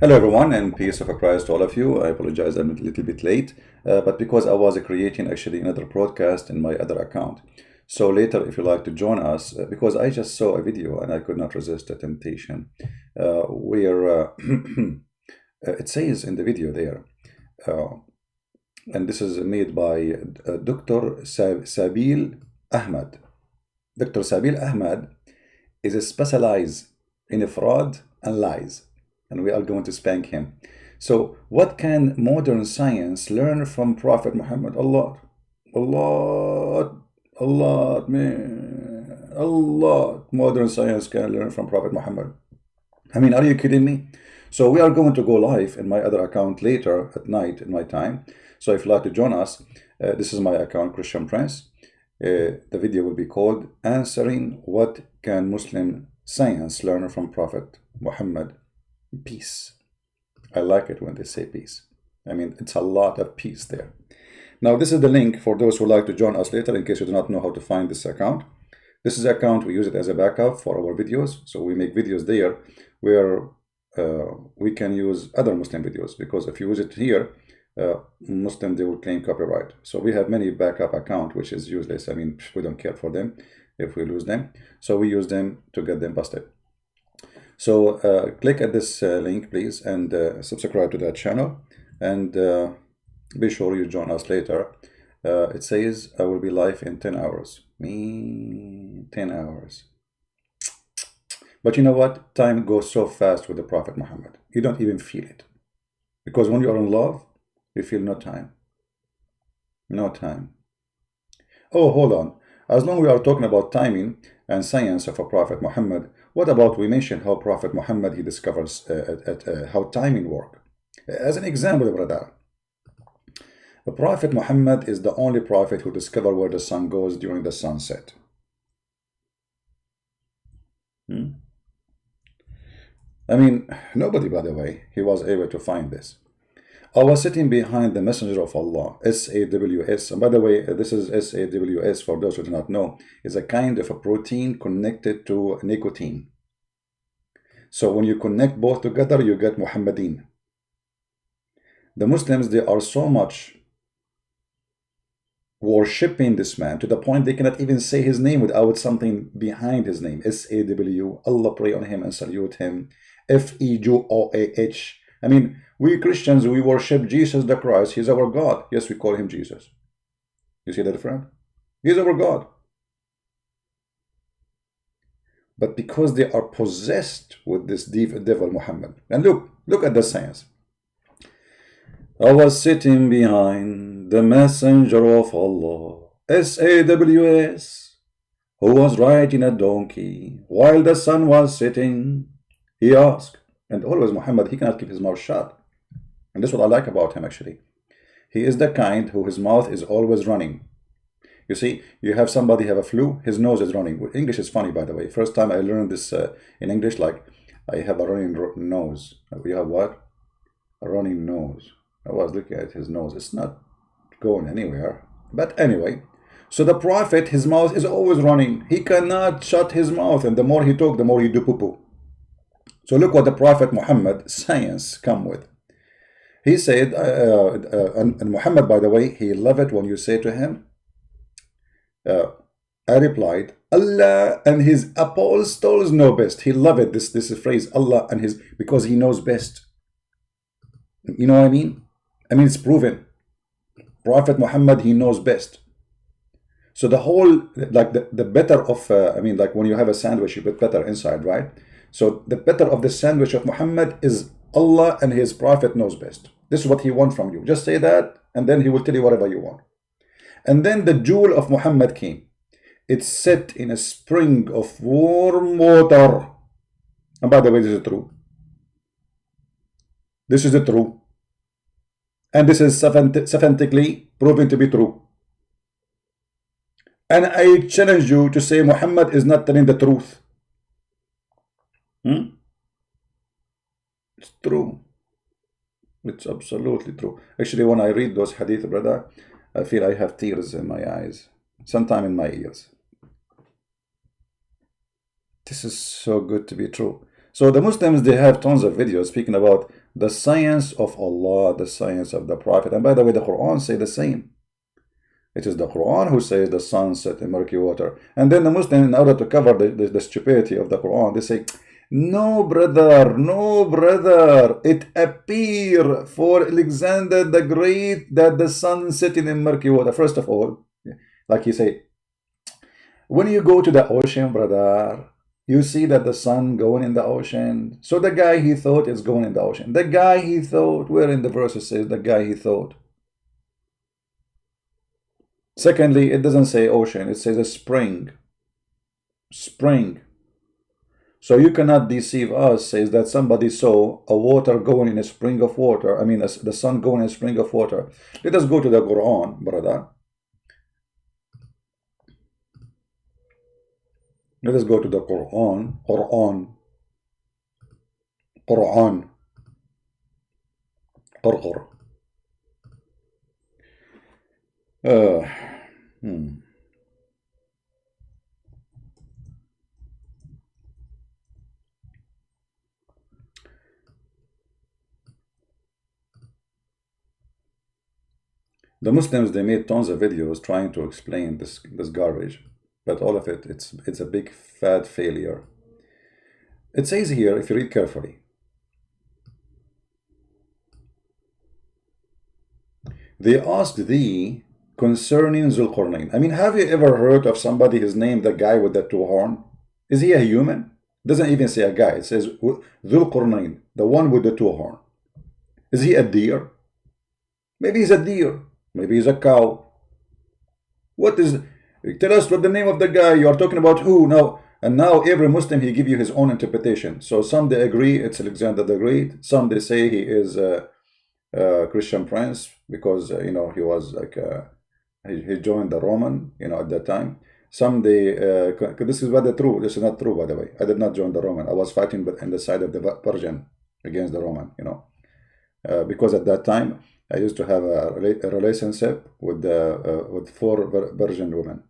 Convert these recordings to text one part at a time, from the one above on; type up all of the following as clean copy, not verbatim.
Hello everyone, and peace of Christ to all of you. I apologize, I'm a little bit late, but because I was creating actually another broadcast in my other account. So later, if you like to join us, because I just saw a video and I could not resist the temptation, where it says in the video there, and this is made by Dr. Sabil Ahmed. Dr. Sabil Ahmed is a specialized in fraud and lies, and we are going to spank him. So what can modern science learn from Prophet Muhammad? A lot, man, a lot modern science can learn from Prophet Muhammad. I mean, are you kidding me? So we are going to go live in my other account later at night in my time. So if you'd like to join us, this is my account, Christian Prince. The video will be called Answering What Can Muslim Science Learn from Prophet Muhammad? Peace. I like it when they say peace. I mean, it's a lot of peace there. Now, this is the link for those who like to join us later in case you do not know how to find this account. This is the account, we use it as a backup for our videos. So we make videos there where we can use other Muslim videos, because if you use it here, Muslim, they will claim copyright. So we have many backup accounts, which is useless. I mean, we don't care for them if we lose them. So we use them to get them busted. So click at this link, please, and subscribe to that channel, and be sure you join us later. It says I will be live in 10 hours. 10 hours. But you know what? Time goes so fast with the Prophet Muhammad. You don't even feel it. Because when you are in love, you feel no time. No time. Oh, hold on. As long as we are talking about timing and science of a Prophet Muhammad, what about we mention how Prophet Muhammad, he discovers how timing work? As an example, brother, the Prophet Muhammad is the only prophet who discovered where the sun goes during the sunset. I mean, nobody, by the way, he was able to find this. I was sitting behind the Messenger of Allah, SAWS. And by the way, this is SAWS, for those who do not know, is a kind of a protein connected to nicotine. So when you connect both together, you get Muhammadin. The Muslims, they are so much worshipping this man to the point they cannot even say his name without something behind his name. SAW, Allah pray on him and salute him. FEJOAH. I mean, we Christians, we worship Jesus the Christ. He's our God. Yes, we call him Jesus. You see that, friend? He's our God. But because they are possessed with this devil Muhammad. And look at the science. I was sitting behind the Messenger of Allah, SAWS, who was riding a donkey while the sun was setting. He asked, and always Muhammad, he cannot keep his mouth shut. And this is what I like about him, actually. He is the kind who his mouth is always running. You see, you have somebody have a flu, his nose is running. English is funny, by the way. First time I learned this in English, like, I have a running nose. We have what? A running nose. I was looking at his nose. It's not going anywhere. But anyway, so the Prophet, his mouth is always running. He cannot shut his mouth. And the more he talk, the more he do poo-poo. So look what the Prophet Muhammad, science, come with. He said, and Muhammad, by the way, he loved it when you say to him, I replied, Allah and his apostles know best. He loved this phrase, Allah and his, because he knows best. You know what I mean? I mean, it's proven. Prophet Muhammad, he knows best. So the whole, like the better of, I mean, like when you have a sandwich, you put better inside, right? So the better of the sandwich of Muhammad is Allah and his Prophet knows best. This is what he wants from you. Just say that, and then he will tell you whatever you want. And then the jewel of Muhammad came. It's set in a spring of warm water. And by the way, this is true. This is the true. And this is scientifically proven to be true. And I challenge you to say Muhammad is not telling the truth. It's true. It's absolutely true. Actually, when I read those hadith, brother, I feel I have tears in my eyes, sometimes in my ears. This is so good to be true. So the Muslims, they have tons of videos speaking about the science of Allah, the science of the Prophet. And by the way, the Quran say the same. It is the Quran who says the sun set in murky water. And then the Muslim, in order to cover the stupidity of the Quran, they say, no brother, no brother, it appeared for Alexander the Great that the sun setting in murky water. First of all, like you say, when you go to the ocean, brother, you see that the sun going in the ocean. So the guy he thought is going in the ocean. The guy he thought, where in the verse it says the guy he thought. Secondly, it doesn't say ocean, it says a spring. Spring. So you cannot deceive us, says that somebody saw a water going in a spring of water. I mean, the sun going in a spring of water. Let us go to the Quran, brother. Let us go to the Quran. Quran. Quran. Qur'an. The Muslims, they made tons of videos trying to explain this garbage, but all of it, it's a big fat failure. It says here, if you read carefully, they asked thee concerning Zulqarnain. I mean, have you ever heard of somebody, his name, the guy with the two horn? Is he a human? It doesn't even say a guy. It says Zulqarnain, the one with the two horn. Is he a deer? Maybe he's a deer. Maybe he's a cow. What is? Tell us what the name of the guy. You are talking about who now? And now every Muslim, he give you his own interpretation. So some they agree it's Alexander the Great. Some they say he is a Christian prince because you know, he was like he joined the Roman, you know, at that time. Some they this is what the true. This is not true, by the way. I did not join the Roman. I was fighting on the side of the Persian against the Roman, you know, because at that time I used to have a relationship with 4 Persian women,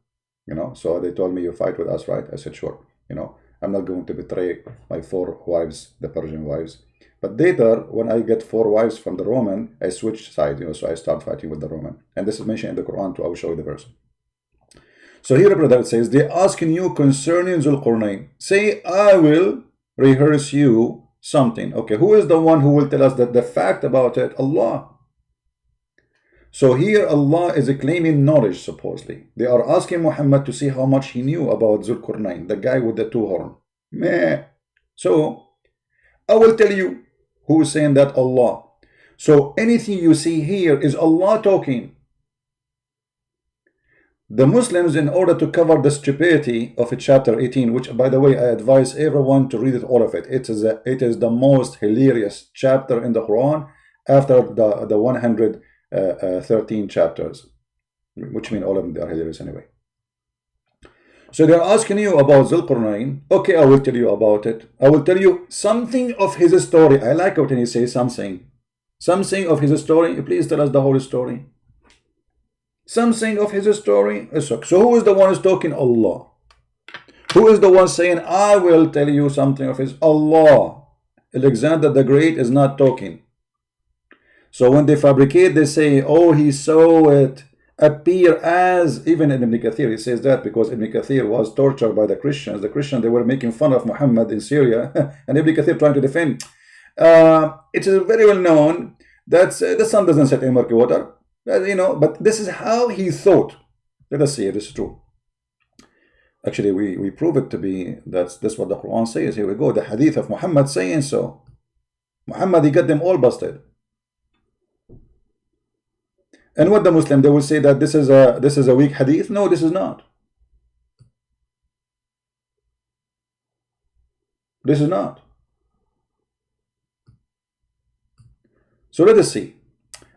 you know. So they told me, you fight with us, right? I said, sure. You know, I'm not going to betray my 4 wives, the Persian wives. But later, when I get 4 wives from the Roman, I switch sides, you know, so I start fighting with the Roman. And this is mentioned in the Quran too. I will show you the verse. So here, brother, it says, they asking you concerning Zulqarnain. Say, I will rehearse you something. Okay, who is the one who will tell us that the fact about it? Allah. So here Allah is claiming knowledge, supposedly. They are asking Muhammad to see how much he knew about Zulqarnain, the guy with the 2 horns. Meh. So I will tell you who is saying that. Allah. So anything you see here is Allah talking. The Muslims, in order to cover the stupidity of chapter 18, which by the way I advise everyone to read it, all of it. It is the most hilarious chapter in the Quran after the 113 chapters, which mean all of them are hilarious anyway. So they're asking you about Zulqarnain. Okay, I will tell you about it. I will tell you something of his story. I like it when he says something. Something of his story. Please tell us the whole story. Something of his story. So who is the one who's talking? Allah. Who is the one saying, I will tell you something of his? Allah. Alexander the Great is not talking. So when they fabricate, they say, oh, he saw it appear as, even in Ibn Kathir, he says that because Ibn Kathir was tortured by the Christians. The Christians, they were making fun of Muhammad in Syria, and Ibn Kathir trying to defend. It is very well known that the sun doesn't set in murky water, you know, but this is how he thought. Let us see if this is true. Actually, we prove it to be, that's what the Quran says. Here we go, the hadith of Muhammad saying so. Muhammad, he got them all busted. And what the Muslim, they will say that this is a weak hadith. No, this is not. This is not. So let us see.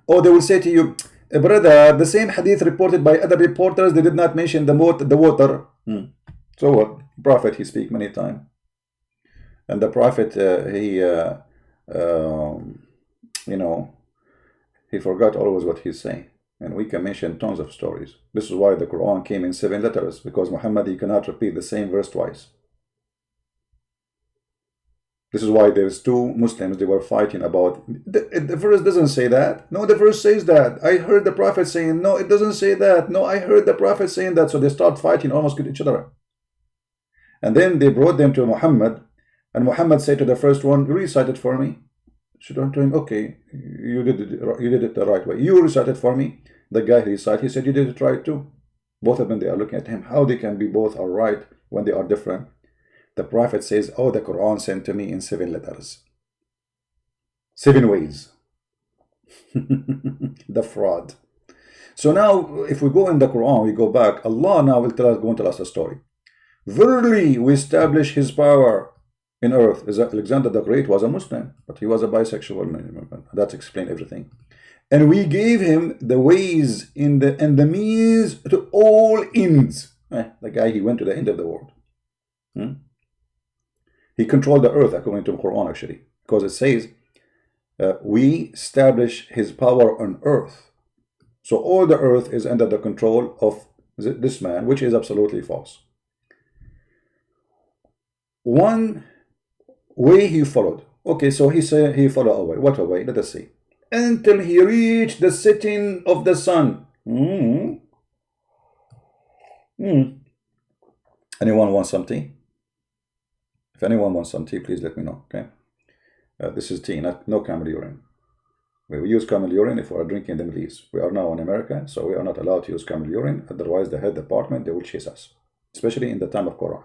Or they will say to you, brother, the same hadith reported by other reporters, they did not mention the water. So what? Prophet, he speak many times. And the Prophet, you know, he forgot always what he's saying. And we can mention tons of stories. This is why the Quran came in 7 letters, because Muhammad, he cannot repeat the same verse twice. This is why there's two Muslims, they were fighting about, the verse doesn't say that. No, the verse says that. I heard the Prophet saying, no, it doesn't say that. No, I heard the Prophet saying that. So they start fighting, almost with each other. And then they brought them to Muhammad, and Muhammad said to the first one, recite it for me. She turned to him, okay, you did it the right way. You recite it for me. The guy recited, he said, you did it right too. Both of them, they are looking at him, how they can be both are right when they are different. The Prophet says, oh, the Quran sent to me in 7 letters. 7 ways. The fraud. So now, if we go in the Quran, we go back, Allah now will go and tell us a story. Verily, we establish his power in earth. Alexander the Great was a Muslim, but he was a bisexual man. That explains everything. And we gave him the ways and the means to all ends. The guy, he went to the end of the world. He controlled the earth according to the Quran, actually, because it says we establish his power on earth. So all the earth is under the control of this man, which is absolutely false. One way he followed. Okay, so he said he followed a way. What a way? Let us see. Until he reached the setting of the sun. Anyone want something? If anyone wants some tea, please let me know, okay? This is tea, no camel urine. We use camel urine if we are drinking in the Middle East. We are now in America, so we are not allowed to use camel urine. Otherwise, the head department, they will chase us, especially in the time of Corona.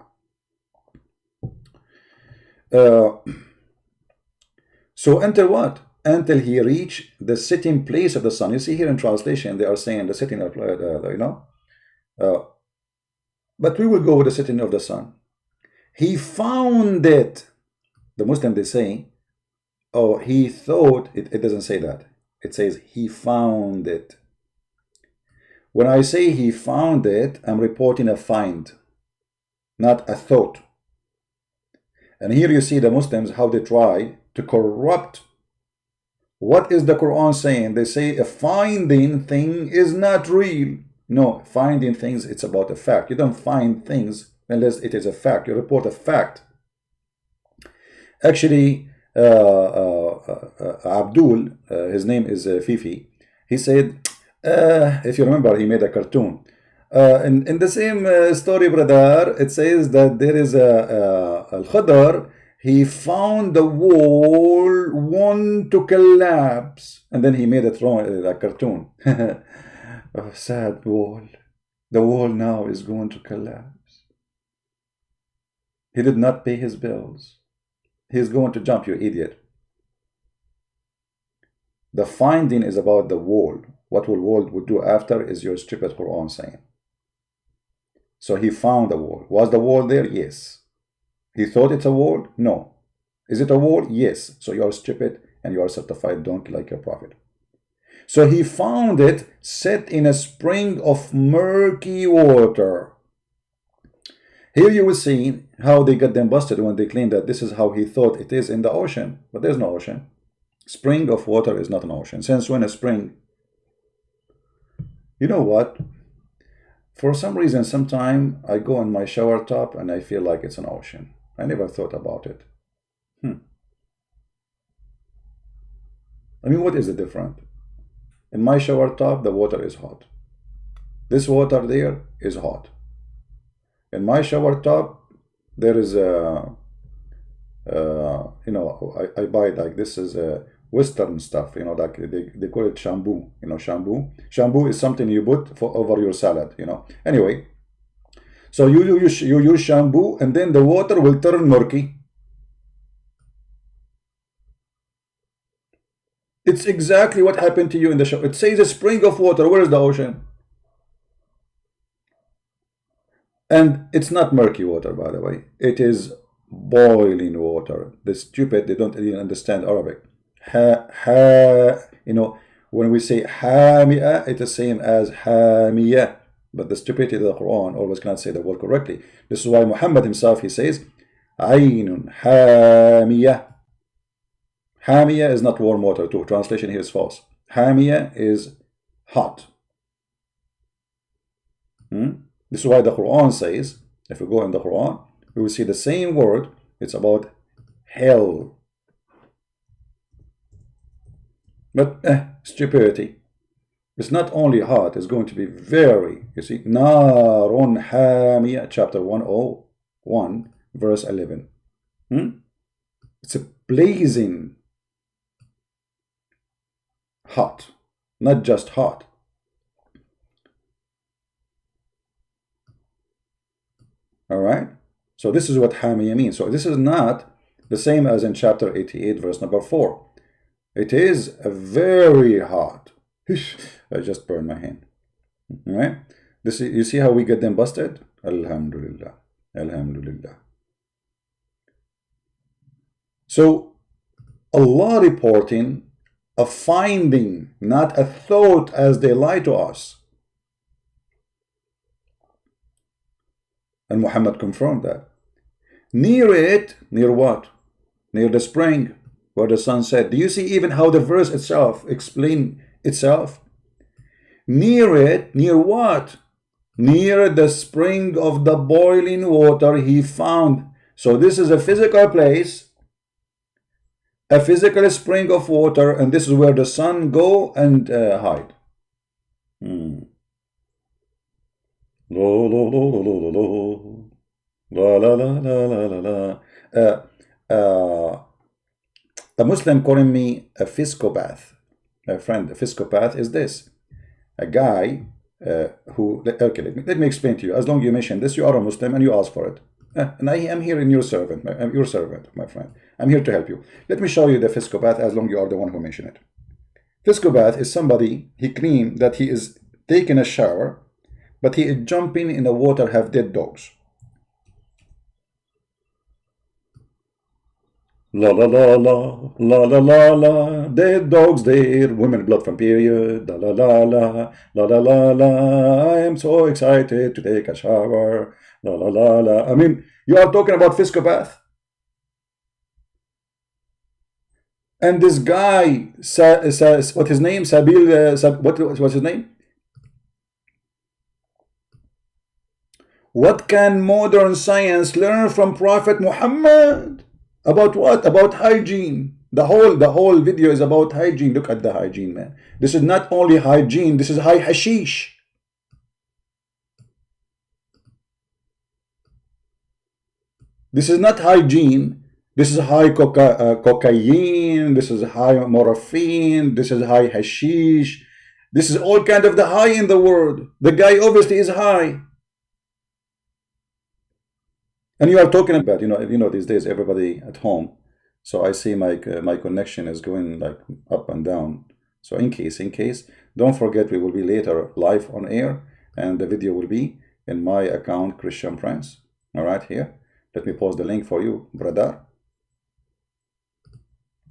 So until what? Until he reached the sitting place of the sun. You see here in translation, they are saying the sitting, but we will go with the sitting of the sun. He found it. The Muslim, they say, oh, he thought, it doesn't say that. It says he found it. When I say he found it, I'm reporting a find, not a thought. And here you see the Muslims, how they try to corrupt. What is the Quran saying? They say a finding thing is not real. No, finding things, it's about a fact. You don't find things unless it is a fact. You report a fact. Actually, Abdul, his name is Fifi, he said, if you remember, he made a cartoon. In the same story, brother, it says that there is Al-Khadr, he found the wall want to collapse. And then he made a cartoon. Oh, sad wall. The wall now is going to collapse. He did not pay his bills. He's going to jump, you idiot. The finding is about the wall. What will wall would do after is your stupid Quran saying. So he found the wall. Was the wall there? Yes. He thought it's a wall? No. Is it a wall? Yes. So you are stupid and you are certified donkey like your prophet. So he found it set in a spring of murky water. Here you will see how they got them busted when they claim that this is how he thought it is in the ocean. But there's no ocean. Spring of water is not an ocean. Since when a spring? You know what? For some reason, sometime I go in my shower top and I feel like it's an ocean. I never thought about it. I mean, what is the difference? In my shower top, the water is hot. This water there is hot. In my shower top, there is a, I buy like this is a Western stuff, like they call it shampoo, shampoo. Shampoo is something you put over your salad, Anyway, so you use shampoo and then the water will turn murky. It's exactly what happened to you in the show. It says a spring of water. Where is the ocean? And it's not murky water, by the way. It is boiling water. The stupid, they don't even understand Arabic. When we say hamia, it's the same as hamia. But the stupidity of the Quran always cannot say the word correctly. This is why Muhammad himself, he says, Aynun hamia. Hamia is not warm water too. Translation here is false. Hamia is hot. This is why the Quran says, if we go in the Quran, we will see the same word. It's about hell. But stupidity. It's not only hot, it's going to be very, you see, Narun Hamiyah, chapter 101, verse 11. It's a blazing hot, not just hot. All right? So this is what Hamiyah means. So this is not the same as in chapter 88, verse number 4. It is a very hot. I just burned my hand. All right? This is, you see how we get them busted? Alhamdulillah. Alhamdulillah. So Allah reporting a finding, not a thought, as they lie to us. And Muhammad confirmed that. Near it, near what? Near the spring, where the sun set. Do you see even how the verse itself explains itself? Near it, near what? Near the spring of the boiling water he found. So this is a physical place, a physical spring of water, and this is where the sun go and hide. La la la la la la la la la. A Muslim calling me a fiscopath. A friend, a fiscopath is this: a guy who. Okay, let me explain to you. As long as you mention this, you are a Muslim and you ask for it. And I am here in your servant, my friend. I'm here to help you. Let me show you the fiscopath, as long as you are the one who mentioned it. Fiscopath is somebody, he claims that he is taking a shower, but he is jumping in the water, have dead dogs. La la la la la la la la, dead dogs there, women blood from period, la la la la la la la la. I am so excited to take a shower, la la la la. I mean, you are talking about fiscopath. And this guy, what his name? Sabil, what was his name? What can modern science learn from Prophet Muhammad? About what? About hygiene. The whole video is about hygiene. Look at the hygiene, man. This is not only hygiene, this is high hashish. This is not hygiene. This is high cocaine. This is high morphine. This is high hashish. This is all kind of the high in the world. The guy obviously is high. And you are talking about, you know, these days everybody at home. So I see my connection is going like up and down. So in case, don't forget we will be later live on air, and the video will be in my account, Christian Prince. All right, here. Let me post the link for you, brother.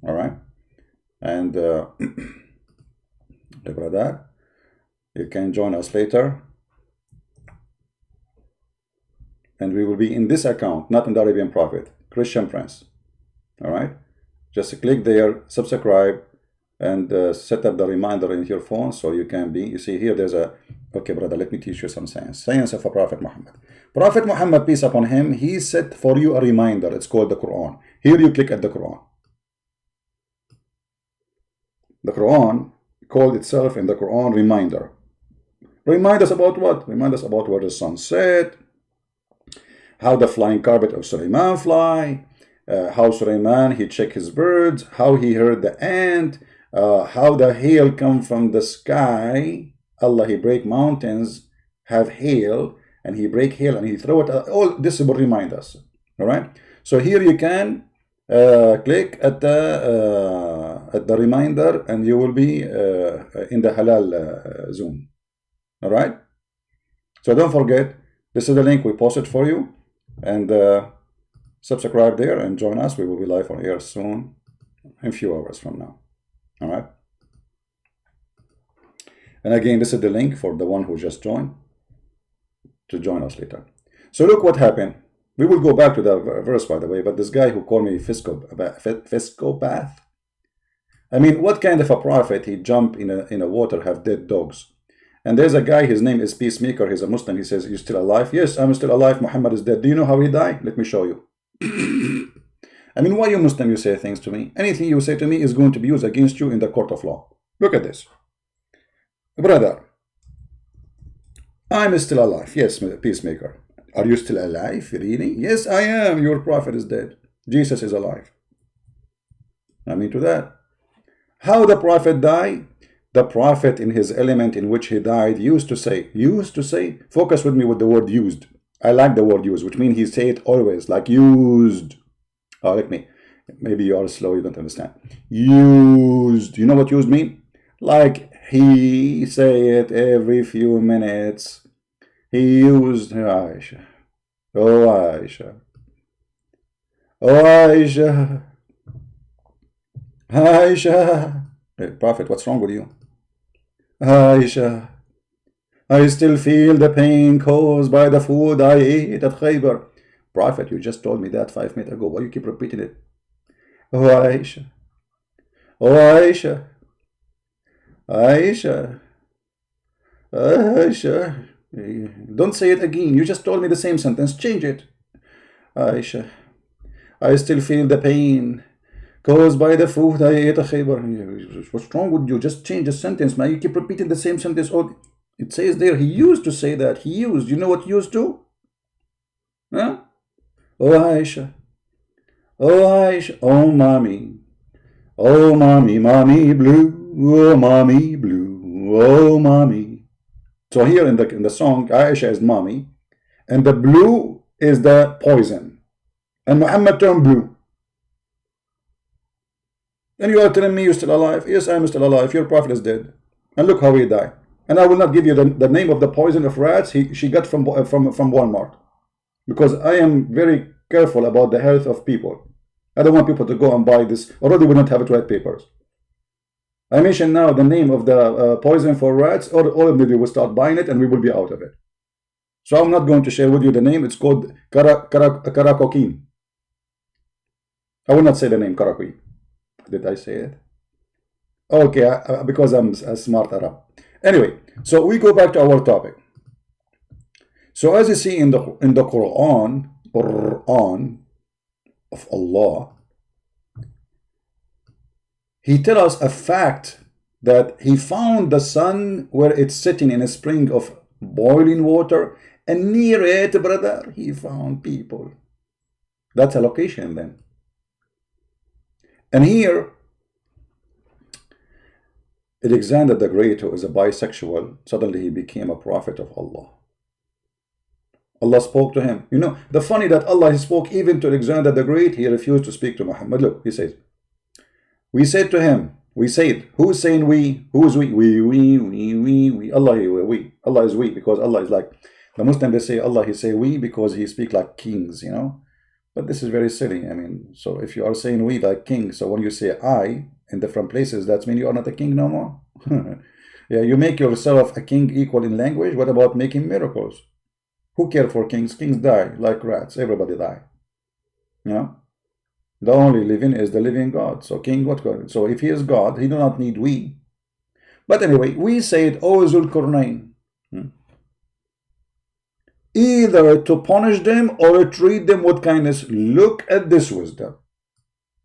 All right, and the brother, you can join us later. And we will be in this account, not in the Arabian Prophet, Christian Prince. All right, just click there, subscribe, and set up the reminder in your phone so you can be. You see here, there's a. Okay, brother, let me teach you some science. Science of a Prophet Muhammad. Prophet Muhammad, peace upon him, he set for you a reminder. It's called the Quran. Here you click at the Quran. The Quran called itself in the Quran reminder. Remind us about what? Remind us about where the sun set, how the flying carpet of Sulaiman fly, how Sulaiman he checked his birds, how he heard the ant, how the hail come from the sky. Allah, he break mountains, have hail, and he break hail and he throw it. All this will remind us. All right. So here you can click at the reminder, and you will be in the halal zone. All right. So don't forget, this is the link we posted for you, and subscribe there and join us. We will be live on air soon, in a few hours from now. All right. And again, this is the link for the one who just joined to join us later. So look what happened. We will go back to the verse, by the way, but this guy who called me fiscopath, I mean, what kind of a prophet he jump in a water, have dead dogs? And there's a guy, his name is Peacemaker, he's a Muslim, he says, you still alive? Yes, I'm still alive, Muhammad is dead. Do you know how he died? Let me show you. I mean, why you Muslim, you say things to me? Anything you say to me is going to be used against you in the court of law. Look at this. Brother, I'm still alive. Yes, peacemaker. Are you still alive? Really? Yes, I am. Your prophet is dead. Jesus is alive. I mean to that. How the prophet died? The prophet in his element in which he died used to say, focus with me with the word used. I like the word used, which means he say it always, like used. Oh, let me, maybe you are slow, you don't understand. Used, you know what used mean? Like he say it every few minutes. He used Aisha. Oh, Aisha. Oh, Aisha. Aisha. Hey, prophet, what's wrong with you? Aisha. I still feel the pain caused by the food I ate at Khaybar. Prophet, you just told me that 5 minutes ago. Why you keep repeating it? Oh, Aisha. Oh, Aisha. Aisha. Aisha. Don't say it again. You just told me the same sentence. Change it. Aisha. I still feel the pain caused by the food I ate at Khaybar. What's wrong with you? Just change the sentence, man. You keep repeating the same sentence. Oh, it says there, he used to say that. He used. You know what used to? Huh? Oh, Aisha. Oh, Aisha. Oh, mommy. Oh, mommy, mommy blue. Oh, mommy blue. Oh, mommy. So here in the song, Aisha is mommy, and the blue is the poison. And Muhammad turned blue. And you are telling me you're still alive? Yes, I'm still alive. Your prophet is dead. And look how he died. And I will not give you the name of the poison of rats she got from Walmart. Because I am very careful about the health of people. I don't want people to go and buy this. Already we don't have it white papers. I mentioned now the name of the poison for rats, or all of them will start buying it and we will be out of it. So I'm not going to share with you the name. It's called Caracoquine. I will not say the name Caracoquine. Did I say it? Okay, because I'm a smart Arab. Anyway, so we go back to our topic. So as you see in the Quran of Allah, he tells us a fact that he found the sun where it's sitting in a spring of boiling water, and near it, brother, he found people. That's a location then. And here, Alexander the Great, who is a bisexual, suddenly he became a prophet of Allah. Allah spoke to him. You know, the funny that Allah spoke even to Alexander the Great, he refused to speak to Muhammad. Look, he says, we said to him, we said, who's saying we? Who's we? We. Allah, we. Allah is we, because Allah is like, the Muslim, they say Allah, he say we because he speak like kings, you know. But this is very silly. I mean, so if you are saying we like kings, so when you say I in different places, that means you are not a king no more. Yeah, you make yourself a king equal in language. What about making miracles? Who care for kings? Kings die like rats. Everybody die. You know? The only living is the living God. So king, what God? So if he is God, he do not need we. But anyway, we said, O Zulqarnain, either to punish them or treat them with kindness. Look at this wisdom.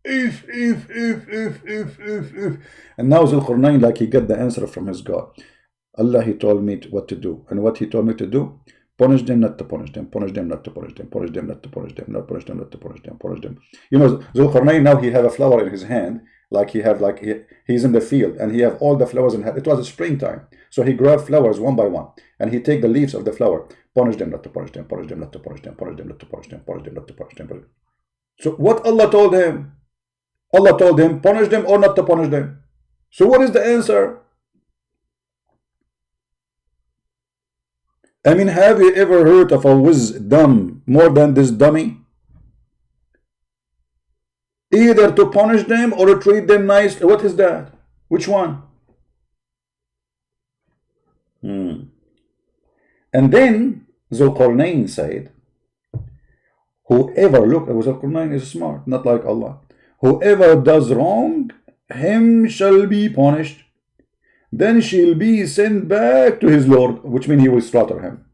If. And now Zulqarnain, like he got the answer from his God. Allah, he told me what to do. And what he told me to do? Punish them, not to punish them. Punish them, not to punish them. Punish them, not to punish them. Not punish them, not to punish them. Punish them. You know, Zulqarnain, now he have a flower in his hand. Like he have, like he's in the field. And he have all the flowers in hand. It was a springtime. So he grabbed flowers one by one. And he take the leaves of the flower. Punish them, not to punish them. Punish them, not to punish them. Punish them, not to punish them. Punish them, not to punish them. So what Allah told him? Allah told him, punish them or not to punish them. So what is the answer? I mean, have you ever heard of a wisdom more than this dummy? Either to punish them or to treat them nicely. What is that? Which one? And then Zulqarnain said, whoever, look, Zulqarnain is smart, not like Allah. Whoever does wrong, him shall be punished. Then she'll be sent back to his Lord, which means he will slaughter him.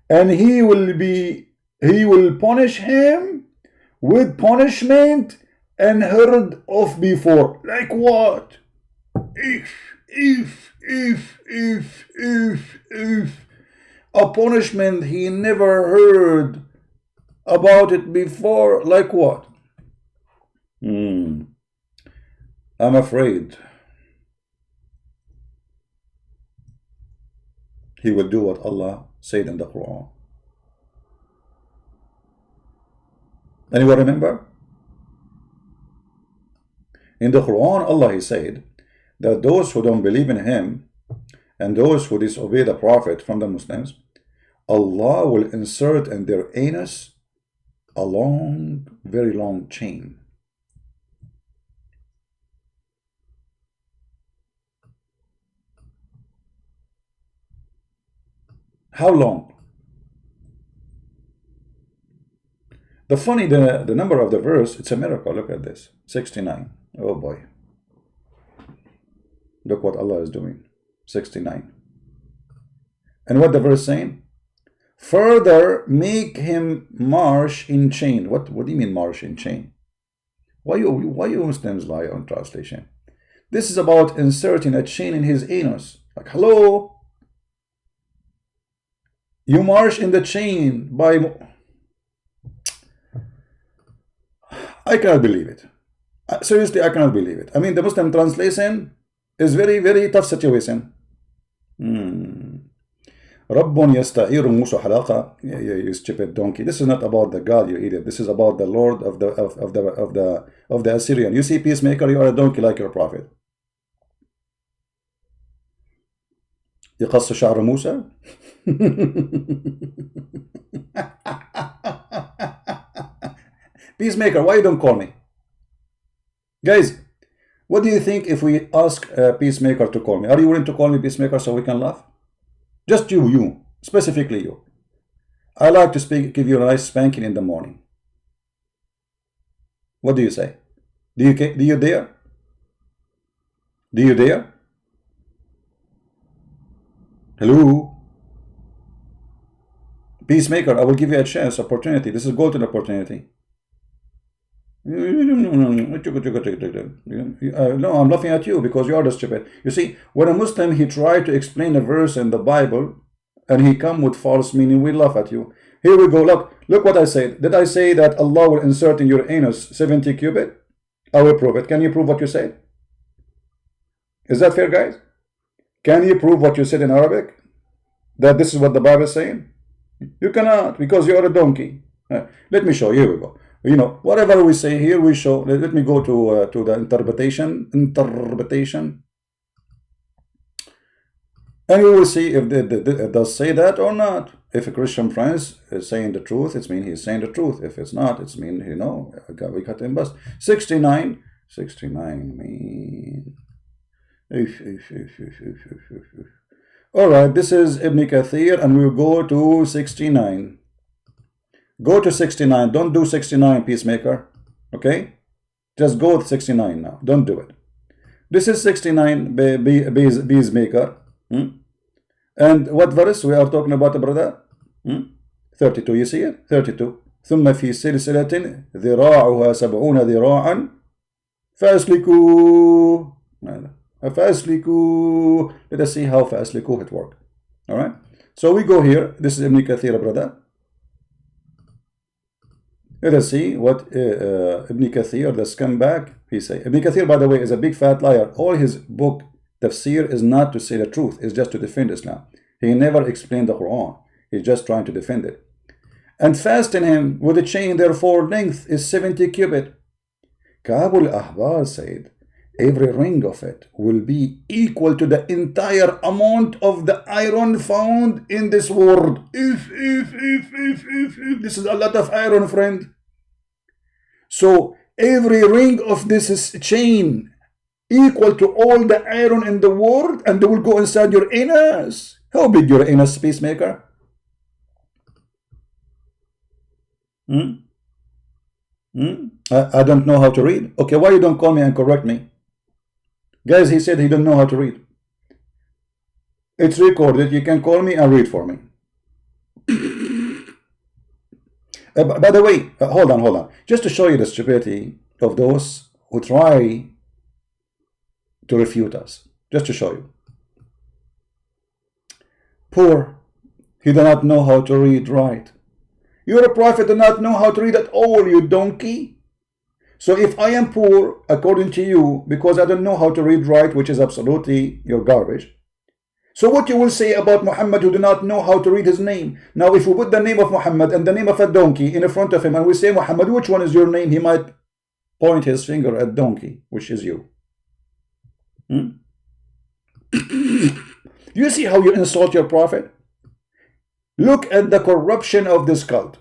And he will punish him with punishment unheard of before. Like what? If a punishment he never heard about it before. Like what? I'm afraid he will do what Allah said in the Quran. Anyone remember? In the Quran, Allah He said that those who don't believe in Him and those who disobey the Prophet from the Muslims, Allah will insert in their anus a long, very long chain. How long? The number of the verse, it's a miracle. Look at this, 69. Oh boy. Look what Allah is doing, 69. And what the verse saying? Further, make him march in chain. What do you mean march in chain? Why you Muslims lie on translation? This is about inserting a chain in his anus. Like, hello? You march in the chain by... I cannot believe it. Seriously, I cannot believe it. I mean, the Muslim translation is very, very tough situation. Rabbun yasta'iru Musa halaqa. You stupid donkey. This is not about the God, you idiot. This is about the Lord of the Assyrian. You see, peacemaker, you are a donkey like your prophet. يقص شعر موسى. Peacemaker, why you don't call me? Guys, what do you think if we ask Peacemaker to call me? Are you willing to call me Peacemaker so we can laugh? Just you, specifically you. I like to give you a nice spanking in the morning. What do you say? Do you dare? Do you dare? Hello? Peacemaker, I will give you a chance, opportunity. This is golden opportunity. No, I'm laughing at you because you are the stupid. You see, when a Muslim, he tried to explain a verse in the Bible and he come with false meaning, we laugh at you. Here we go. Look what I said. Did I say that Allah will insert in your anus 70 cubit? I will prove it. Can you prove what you said? Is that fair, guys? Can you prove what you said in Arabic? That this is what the Bible is saying? You cannot, because you are a donkey. Let me show you. Here we go. You know, whatever we say here, we show. Let me go to the interpretation, and we will see if it does say that or not. If a Christian friend is saying the truth, it means he's saying the truth. If it's not, it means, you know, we cut him bust. 69 mean. All right, this is Ibn Kathir, and we'll go to 69. Go to 69. Don't do 69, Peacemaker. Okay? Just go with 69 now. Don't do it. This is 69, Peacemaker. And what verse we are talking about, brother? 32. You see it? 32. ثم في سلسلة ذراعها 70 ذراعا فأسلكوه. Let us see how فأسلكوه it work. All right? So we go here. This is Ibn Kathir, brother. Let us see what Ibn Kathir, the scumbag, he say. Ibn Kathir, by the way, is a big fat liar. All his book, Tafsir, is not to say the truth. It's just to defend Islam. He never explained the Quran. He's just trying to defend it. And fasten him with a chain, therefore length is 70 cubit. Ka'b al-Ahbar said, every ring of it will be equal to the entire amount of the iron found in this world. If this is a lot of iron, friend. So every ring of this is chain equal to all the iron in the world, and they will go inside your anus. How big your anus, Peacemaker? I don't know how to read. Okay, why you don't call me and correct me? Guys, he said he don't know how to read. It's recorded. You can call me and read for me. By the way, hold on. Just to show you the stupidity of those who try to refute us. Just to show you. Poor, he do not know how to read right. You're a prophet, do not know how to read at all, you donkey. So if I am poor, according to you, because I don't know how to read right, which is absolutely your garbage, so what you will say about Muhammad who do not know how to read his name? Now if we put the name of Muhammad and the name of a donkey in front of him and we say, Muhammad, which one is your name? He might point his finger at donkey, which is you. You see how you insult your prophet? Look at the corruption of this cult.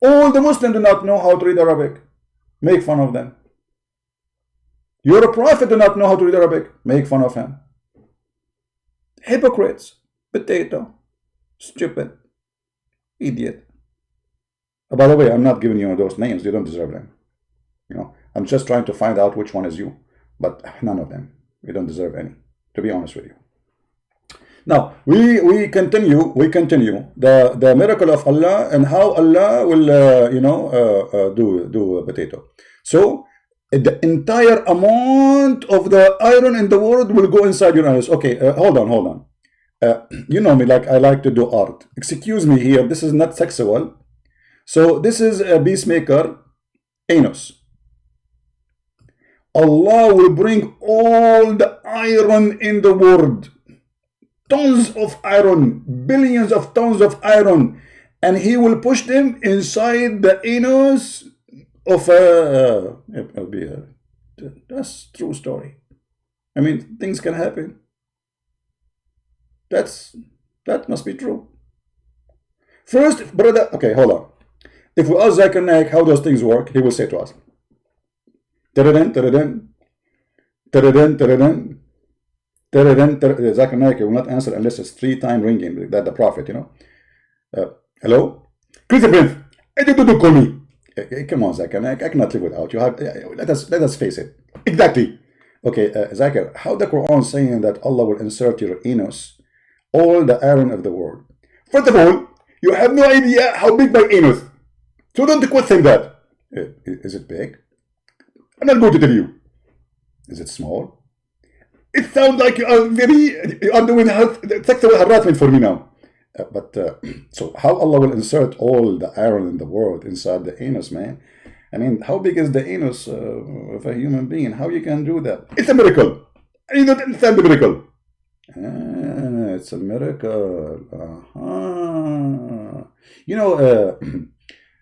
All the Muslims do not know how to read Arabic. Make fun of them. You're a prophet, do not know how to read Arabic. Make fun of him. Hypocrites. Potato. Stupid. Idiot. By the way, I'm not giving you those names. You don't deserve them. You know, I'm just trying to find out which one is you. But none of them. You don't deserve any, to be honest with you. Now, we continue the miracle of Allah and how Allah will, do a potato. So, the entire amount of the iron in the world will go inside your anus. Okay, hold on. You know me, like I like to do art. Excuse me here, this is not sexual. So this is a peacemaker anus. Allah will bring all the iron in the world. Tons of iron, billions of tons of iron, and he will push them inside the anus of that's true story. I mean, things can happen. That must be true. First, brother, okay, hold on. If we ask Zakir Naik how those things work, he will say to us, Zakir Naik will not answer unless it's 3-time ringing, that the prophet, you know. Hello? Christopher Prince, I don't call me. Come on, Zakir Naik, I cannot live without you. Let us face it. Exactly. Okay, Zakir, how the Quran saying that Allah will insert your anus all the iron of the world? First of all, you have no idea how big my anus. So don't question that. Is it big? I'm not going to tell you. Is it small? It sounds like you are doing sexual harassment for me now. So how Allah will insert all the iron in the world inside the anus, man? I mean, how big is the anus of a human being? How you can do that? It's a miracle. And you don't understand the miracle. It's a miracle. You know,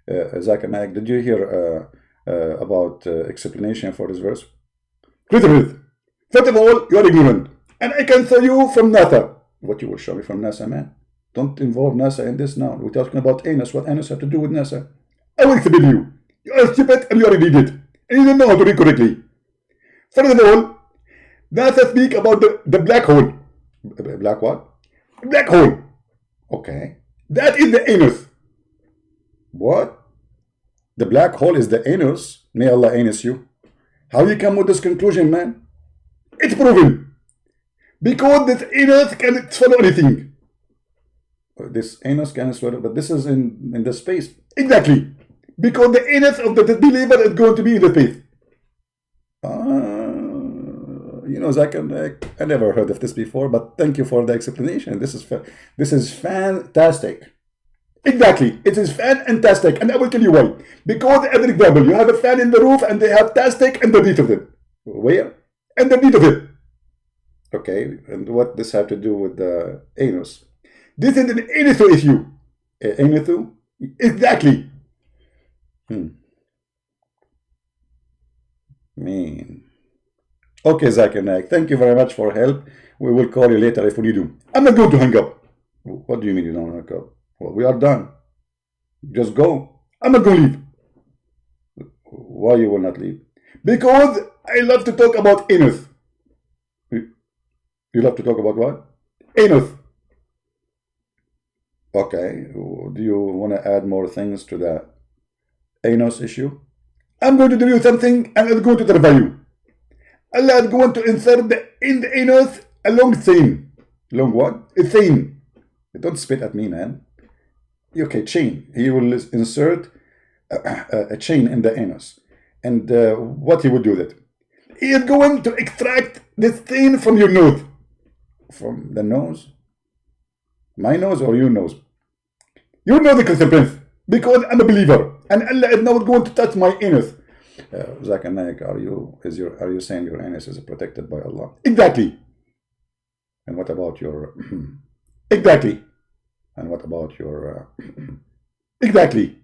Zakir Naik, did you hear about explanation for this verse? First of all, you are ignorant. And I can show you from NASA. What you will show me from NASA, man? Don't involve NASA in this now. We're talking about anus. What anus have to do with NASA? I will explain you. You are stupid and you are an idiot. And you don't know how to read correctly. First of all, NASA speak about the black hole. Black what? Black hole. Okay. That is the anus. What? The black hole is the anus? May Allah anus you. How you come with this conclusion, man? It's proven. Because this anus can swallow anything. This anus can swallow, but this is in the space. Exactly. Because the anus of the believer is going to be in the space. You know, Zakir, I never heard of this before, but thank you for the explanation. This is fantastic. Exactly. It is fantastic. And I will tell you why. Because, as an example, you have a fan in the roof and they have tastic underneath of it. Where? Underneath of it. Okay. And what this have to do with the anus? This is an anus issue. Anus? Exactly. Mean. Okay, Zakir Naik. Thank you very much for help. We will call you later if we need you. I'm not going to hang up. What do you mean you don't hang up? Well, we are done. Just go. I'm not going to leave. Why you will not leave? Because I love to talk about anus. You love to talk about what? Anus. Okay. Do you want to add more things to the anus issue? I'm going to do you something and I'm going to terrify you. Allah is going to insert in the anus a long thing. Long what? A thing. Don't spit at me, man. Okay, chain. He will insert a chain in the anus. And what he would do that? He is going to extract this thing from your nose. From the nose? My nose or your nose? You know the Christian Prince. Because I'm a believer. And Allah is not going to touch my anus. Zakir Naik, are you saying your anus is protected by Allah? Exactly. And what about your exactly? And what about your exactly?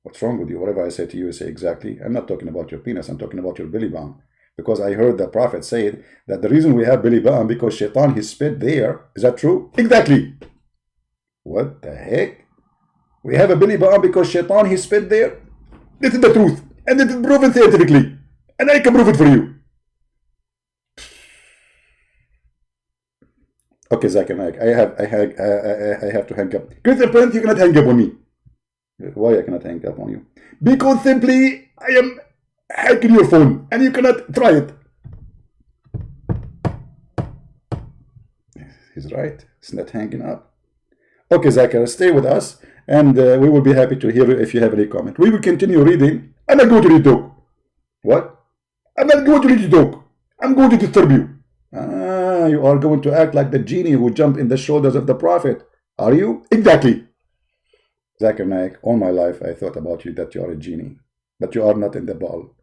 What's wrong with you? Whatever I say to you, say exactly. I'm not talking about your penis. I'm talking about your belly button. Because I heard the Prophet say that the reason we have belly button because Shaitan he spit there. Is that true? Exactly. What the heck? We have a belly button because Shaitan he spit there. This is the truth, and it is proven scientifically, and I can prove it for you. Okay, Zakir Naik, I have to hang up. Christian Prince, you cannot hang up on me. Why I cannot hang up on you? Because simply I am hacking your phone, and you cannot try it. He's right. It's not hanging up. Okay, Zakir, stay with us, and we will be happy to hear if you have any comment. We will continue reading. I'm not going to read talk. What? I'm not going to read talk. I'm going to disturb you. Ah, you are going to act like the genie who jumped in the shoulders of the Prophet. Are you? Exactly. Zakir Naik, all my life I thought about you that you are a genie. But you are not in the ball.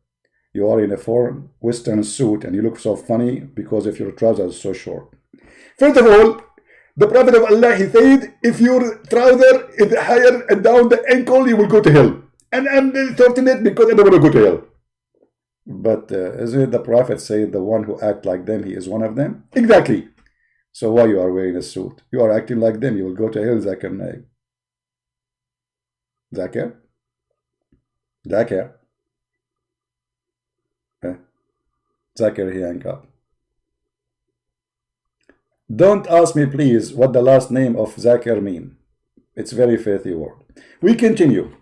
You are in a foreign Western suit and you look so funny because of your trousers so short. First of all, the Prophet of Allah, he said, if your trouser is higher and down the ankle, you will go to hell. And I'm fortunate because I don't want to go to hell. But isn't it the Prophet said the one who act like them, he is one of them? Exactly. So why you are wearing a suit? You are acting like them. You will go to hell, Zakir Naik. Zakir? Zakir? Zakir, he hang up. Don't ask me, please, what the last name of Zakir mean. It's very filthy word. We continue.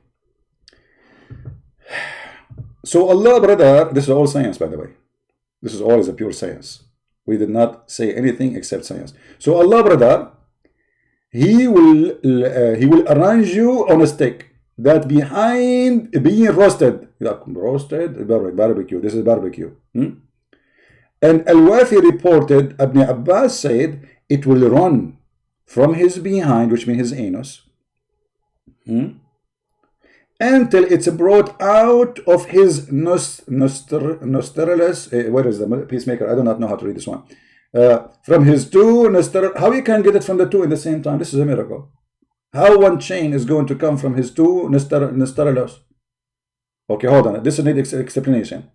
So Allah, brother, this is all science, by the way. This is all is a pure science. We did not say anything except science. So Allah, brother, he will arrange you on a stick that behind being roasted, like roasted barbecue. This is barbecue. And Al-Wafi reported, Ibn Abbas said, it will run from his behind, which means his anus, until it's brought out of his nostrils. Where is the peacemaker? I do not know how to read this one. From his two nostrils. How you can get it from the two in the same time? This is a miracle. How one chain is going to come from his two nostrils? Okay, hold on. This needs explanation.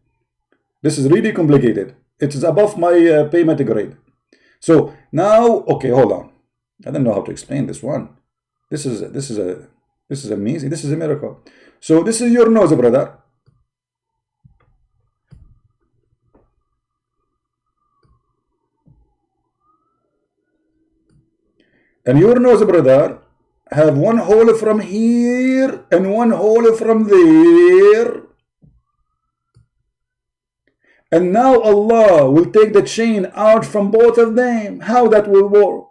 This is really complicated. It is above my payment grade. So now, okay, hold on. I don't know how to explain this one. This is amazing. This is a miracle. So this is your nose, brother. And your nose, brother, have one hole from here and one hole from there. And now Allah will take the chain out from both of them. How that will work?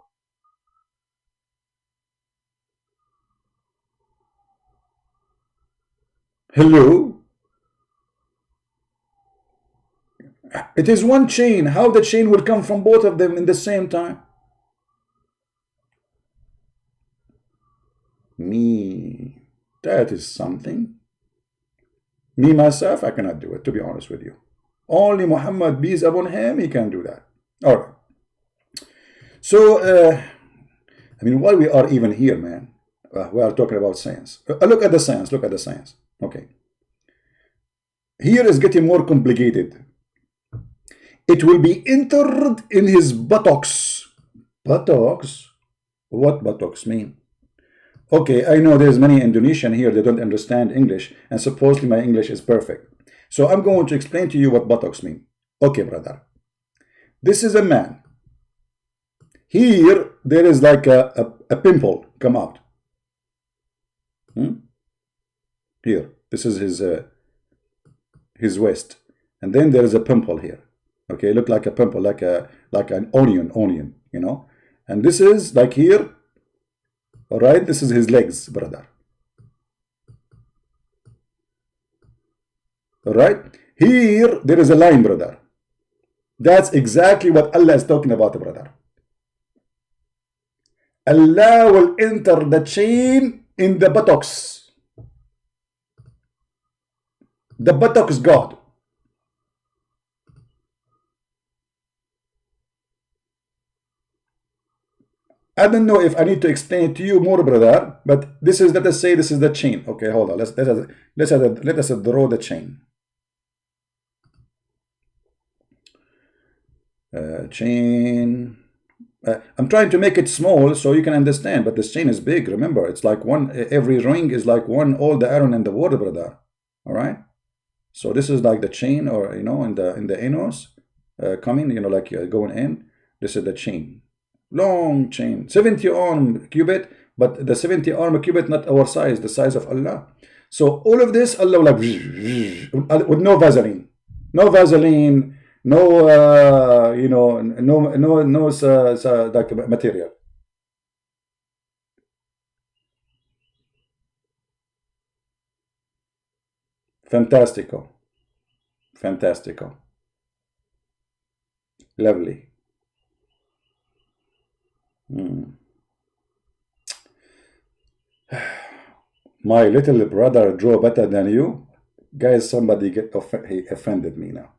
Hello? It is one chain. How the chain will come from both of them in the same time? Me. That is something. Me, myself, I cannot do it, to be honest with you. Only Muhammad, peace upon him, he can do that. All right. So, I mean, why we are even here, man? We are talking about science. Look at the science. Look at the science. Okay. Here is getting more complicated. It will be entered in his buttocks. Buttocks? What buttocks mean? Okay, I know there's many Indonesian here that don't understand English, and supposedly my English is perfect. So I'm going to explain to you what buttocks mean. Okay, brother. This is a man. Here, there is like a pimple come out. Here, this is his waist. And then there is a pimple here. Okay, look like a pimple, like an onion, you know. And this is like here. All right, this is his legs, brother. All right, here there is a line, brother. That's exactly what Allah is talking about, brother. Allah will enter the chain in the buttocks. The buttocks, God. I don't know if I need to explain it to you more, brother, but this is, let us say this is the chain. Okay, hold on. Let us draw the chain. Chain. I'm trying to make it small so you can understand, but this chain is big. Remember, it's like one, every ring is like one, all the iron in the water, brother. All right. So this is like the chain, or in the anus, coming, like going in. This is the chain, long chain, 70 arm cubit, but the 70 arm cubit not our size, the size of Allah. So all of this, Allah will like with no Vaseline, no Vaseline. No, no like material. Fantastico. Fantastico. Lovely. My little brother drew better than you. Guys, somebody he offended me now.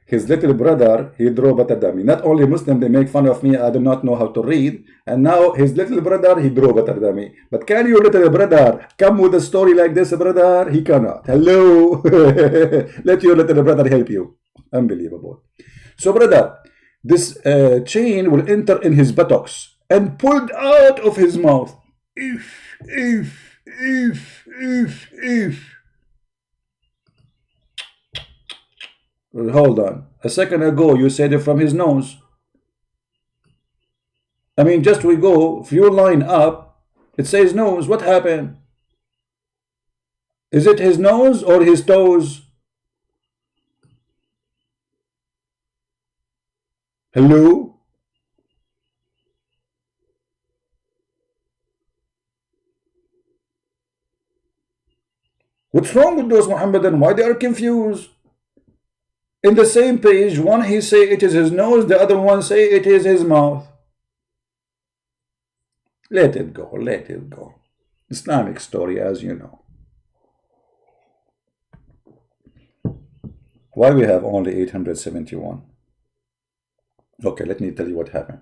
His little brother, he drew better than me. Not only Muslim, they make fun of me, I do not know how to read. And now his little brother, he drew better than me. But can your little brother come with a story like this, brother? He cannot. Hello. Let your little brother help you. Unbelievable. So, brother, this chain will enter in his buttocks and pulled out of his mouth. If. Hold on. A second ago, you said it from his nose. I mean, just we go, few line up, it says nose. What happened? Is it his nose or his toes? Hello? What's wrong with those Muhammadan? Why they are confused? In the same page, one he say it is his nose, the other one say it is his mouth. Let it go, let it go. Islamic story, as you know. Why we have only 871? Okay, let me tell you what happened.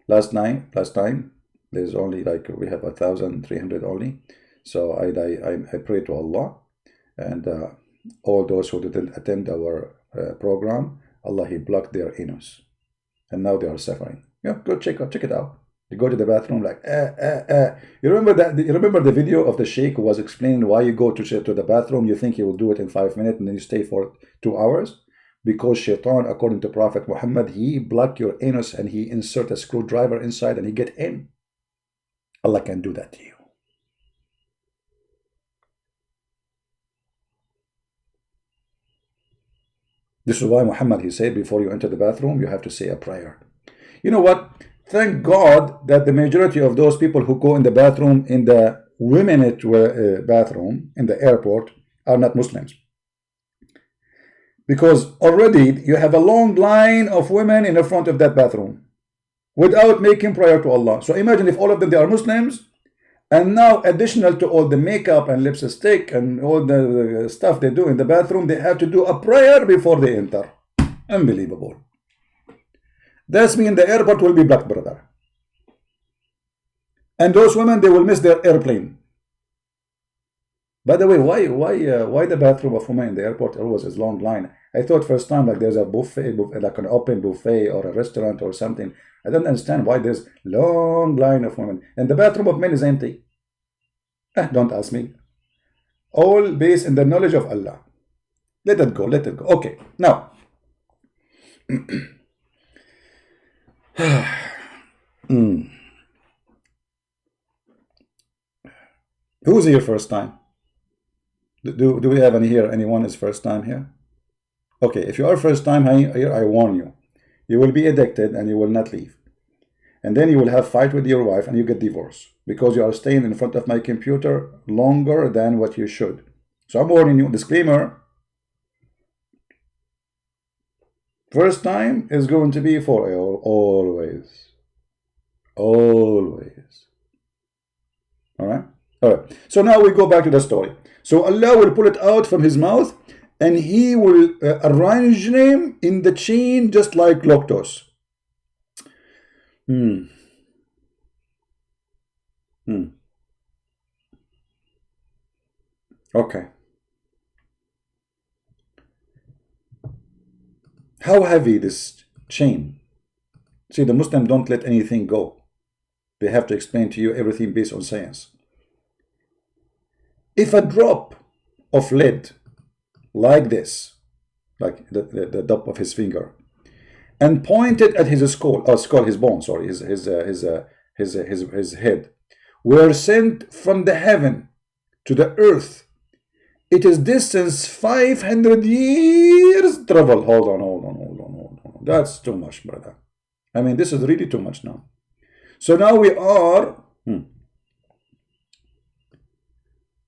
Last time, there's only like, we have 1,300 only. So I pray to Allah, and all those who didn't attend our program, Allah, he blocked their anus, and now they are suffering. Yeah, go check it out. You go to the bathroom like You remember that? You remember the video of the sheikh who was explaining why you go to the bathroom, you think you will do it in 5 minutes, and then you stay for 2 hours? Because shaitan, according to Prophet Muhammad, he block your anus and he insert a screwdriver inside and he get in. Allah can do that to you. This is why Muhammad, he said, before you enter the bathroom, you have to say a prayer. You know what? Thank God that the majority of those people who go in the bathroom, in the women's bathroom, in the airport, are not Muslims. Because already you have a long line of women in the front of that bathroom without making prayer to Allah. So imagine if all of them, they are Muslims, and now additional to all the makeup and lipstick and all the stuff they do in the bathroom, they have to do a prayer before they enter. Unbelievable. That's mean the airport will be blocked, brother. And those women, they will miss their airplane. By the way, why the bathroom of women in the airport always is long line? I thought first time like there's a buffet, like an open buffet or a restaurant or something. I don't understand why there's long line of women. And the bathroom of men is empty. Don't ask me. All based in the knowledge of Allah. Let it go, let it go. Okay, now. Who's here first time? Do we have any here? Anyone is first time here? Okay, if you are first time here, I warn you. You will be addicted and you will not leave. and then you will have fight with your wife and you get divorced because you are staying in front of my computer longer than what you should. So I'm warning you, disclaimer, first time is going to be for always. Always. Alright? Alright. So now we go back to the story. So Allah will pull it out from his mouth and he will arrange them in the chain just like lactose. Okay. How heavy this chain? See, the Muslims don't let anything go. They have to explain to you everything based on science. If a drop of lead like this, like the top of his finger, and pointed at his skull, his bone, sorry, his head, were sent from the heaven to the earth, it is distance 500 years travel. Hold on. That's too much, brother. I mean, this is really too much now. So now we are.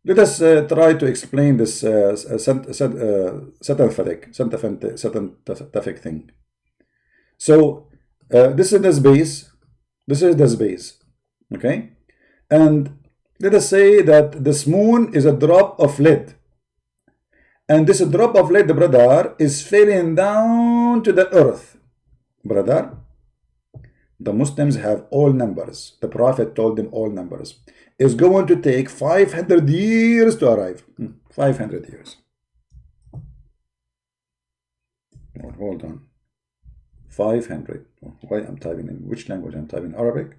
Let us try to explain this scientific thing. So this is the space. This is the space. Okay, and let us say that this moon is a drop of lead. And this drop of lead, brother, is falling down to the earth. Brother, the Muslims have all numbers. The Prophet told them all numbers. It's going to take 500 years to arrive. 500 years. Hold on. 500. Why I'm typing in which language? I'm typing Arabic.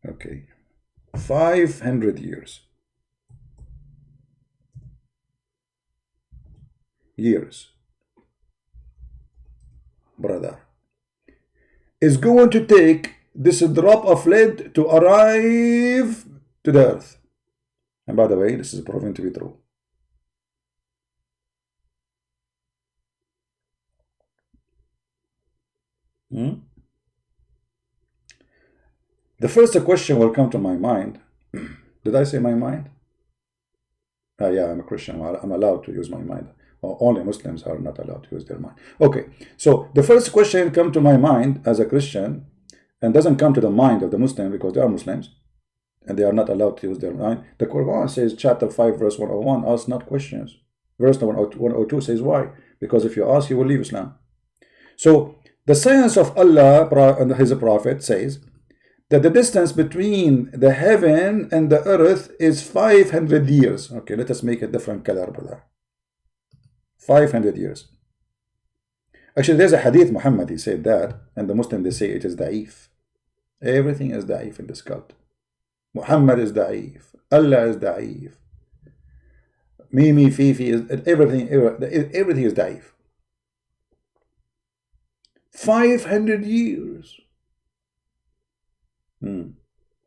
Okay. 500 years. Brother, is going to take this drop of lead to arrive to the earth. And by the way, this is proven to be true. The first question will come to my mind. Did I say my mind? Yeah, I'm a Christian. I'm allowed to use my mind. Only Muslims are not allowed to use their mind. Okay, so the first question come to my mind as a Christian, and doesn't come to the mind of the Muslim because they are Muslims, and they are not allowed to use their mind. The Quran says, chapter 5, verse 101, ask not questions. Verse 102 says why? Because if you ask, you will leave Islam. So the science of Allah and His Prophet says that the distance between the heaven and the earth is 500 years. Okay, let us make a different color, brother. 500 years. Actually, there's a hadith, Muhammad, he said that, and the Muslim, they say it is da'if. Everything is da'if in this cult. Muhammad is da'if. Allah is da'if. Mimi, Fifi, is everything is da'if. 500 years.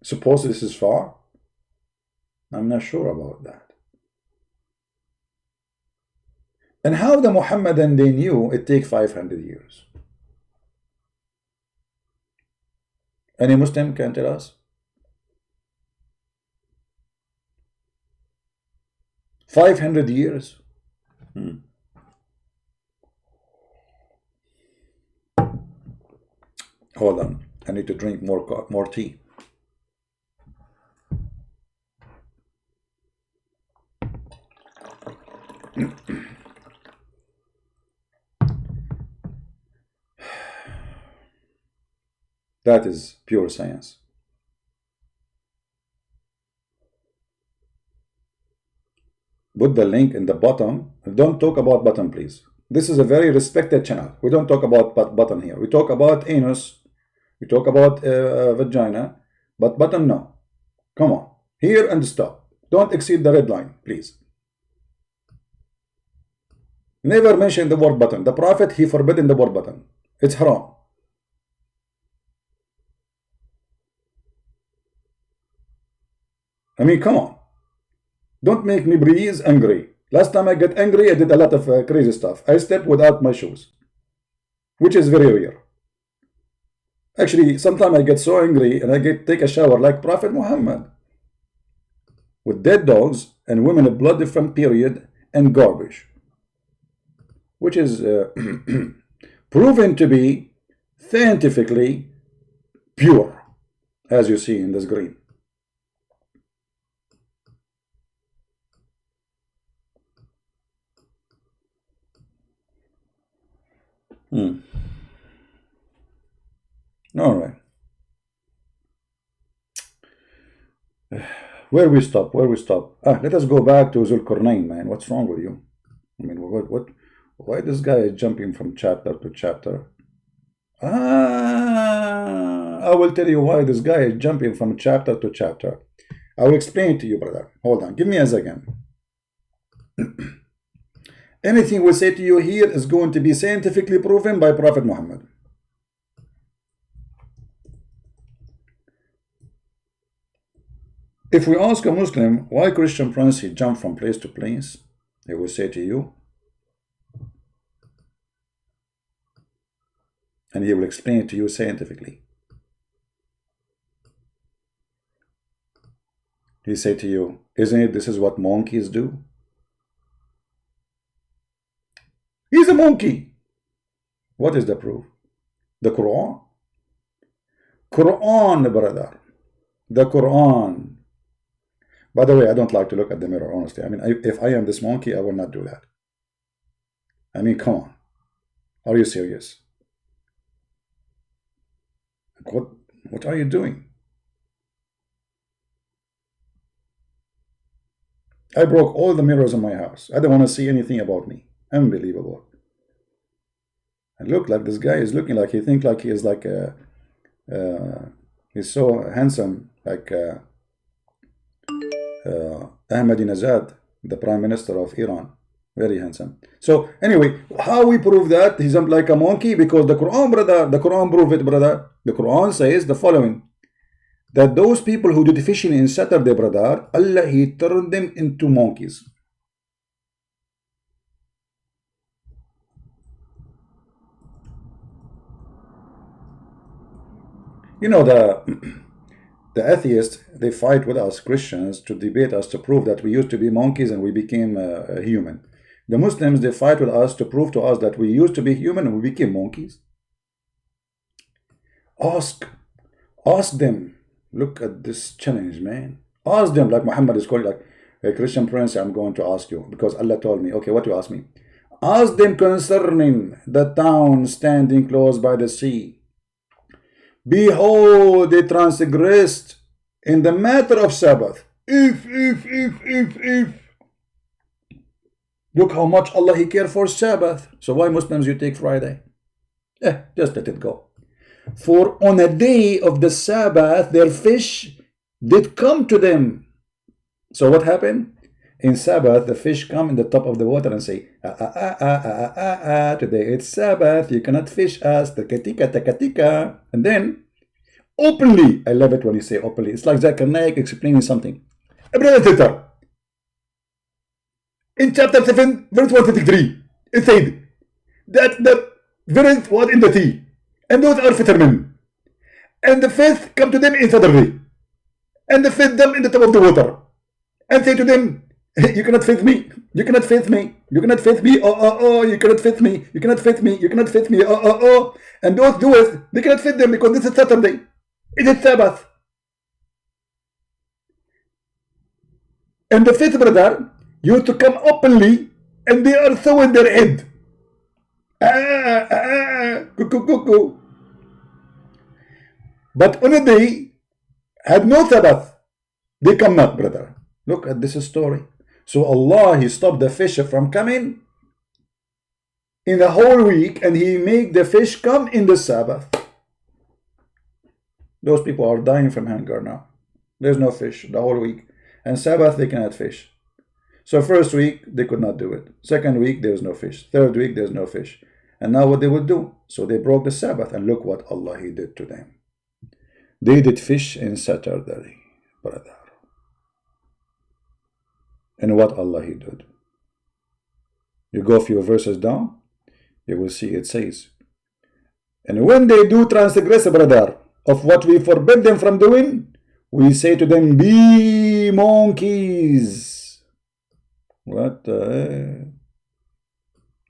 Suppose this is far? I'm not sure about that. And how the Muhammadan they knew it take 500 years? Any Muslim can tell us? 500 years? Hold on, I need to drink more tea. That is pure science. Put the link in the bottom. Don't talk about bottom, please. This is a very respected channel. We don't talk about bottom here. We talk about anus. We talk about vagina. But bottom, no. Come on. Here and stop. Don't exceed the red line, please. Never mention the word button. The Prophet, he forbidden the word button. It's haram. I mean, come on. Don't make me breathe angry. Last time I get angry, I did a lot of crazy stuff. I stepped without my shoes. which is very rare. Actually, sometimes I get so angry and I take a shower like Prophet Muhammad with dead dogs and women of blood from period and garbage, which is proven to be scientifically pure, as you see in this green. All right. Where we stop? Where we stop? Let us go back to Zulkarnain, man. What's wrong with you? I mean, why this guy is jumping from chapter to chapter? I will tell you why this guy is jumping from chapter to chapter. I will explain to you, brother. Hold on. Give me a second. Anything we say to you here is going to be scientifically proven by Prophet Muhammad. If we ask a Muslim why Christian Prince he jumped from place to place, he will say to you, and he will explain it to you scientifically. He say to you, isn't it this is what monkeys do? He's a monkey. What is the proof? The Quran. Quran, brother. The Quran. By the way, I don't like to look at the mirror, honestly. I mean, if I am this monkey, I will not do that. I mean, come on. Are you serious? What are you doing? I broke all the mirrors in my house. I don't want to see anything about me. Unbelievable. And look, like this guy is looking like he thinks like he is like he's so handsome, like Ahmadinejad, the Prime Minister of Iran. Very handsome. So anyway, how we prove that he's like a monkey? Because the Quran, brother, the Quran prove it, brother. The Quran says the following, that those people who did fishing in Saturday, brother, Allah, he turned them into monkeys. You know, the atheists, they fight with us Christians to debate us, to prove that we used to be monkeys and we became human. The Muslims, they fight with us to prove to us that we used to be human and we became monkeys. Ask them. Look at this challenge, man. Ask them, like Muhammad is calling, like, hey, Christian Prince, I'm going to ask you, because Allah told me. Okay, what you ask me? Ask them concerning the town standing close by the sea. Behold, they transgressed in the matter of Sabbath. If. Look how much Allah, he cares for Sabbath. So why Muslims, you take Friday? Just let it go. For on a day of the Sabbath, their fish did come to them. So what happened? In Sabbath, the fish come in the top of the water and say, today it's Sabbath, you cannot fish us, takatika, takatika. And then, openly, I love it when you say openly, it's like Zakir Naik explaining something. Brother, in chapter 7, verse 133, it said that the verse was in the sea, and those are fishermen. And the fish come to them in Saturday, and they feed them in the top of the water, and say to them, you cannot feed me, you cannot feed me, you cannot feed me, you cannot feed me, you cannot feed me, you cannot feed me, and those do it, they cannot feed them because this is Saturday, it is Sabbath. And the fifth brother used to come openly, and they are so in their head. Cuckoo. But on a day, had no Sabbath, they come not, brother. Look at this story. So Allah, he stopped the fish from coming in the whole week, and he make the fish come in the Sabbath. Those people are dying from hunger now. There's no fish the whole week. And Sabbath, they cannot fish. So first week, they could not do it. Second week, there's no fish. Third week, there's no fish. And now what they will do? So they broke the Sabbath, and look what Allah, he did to them. They did fish in Saturday, brother. And what Allah, he did. You go a few verses down, you will see it says, And when they do transgress, brother, of what we forbid them from doing, we say to them, be monkeys. What the heck?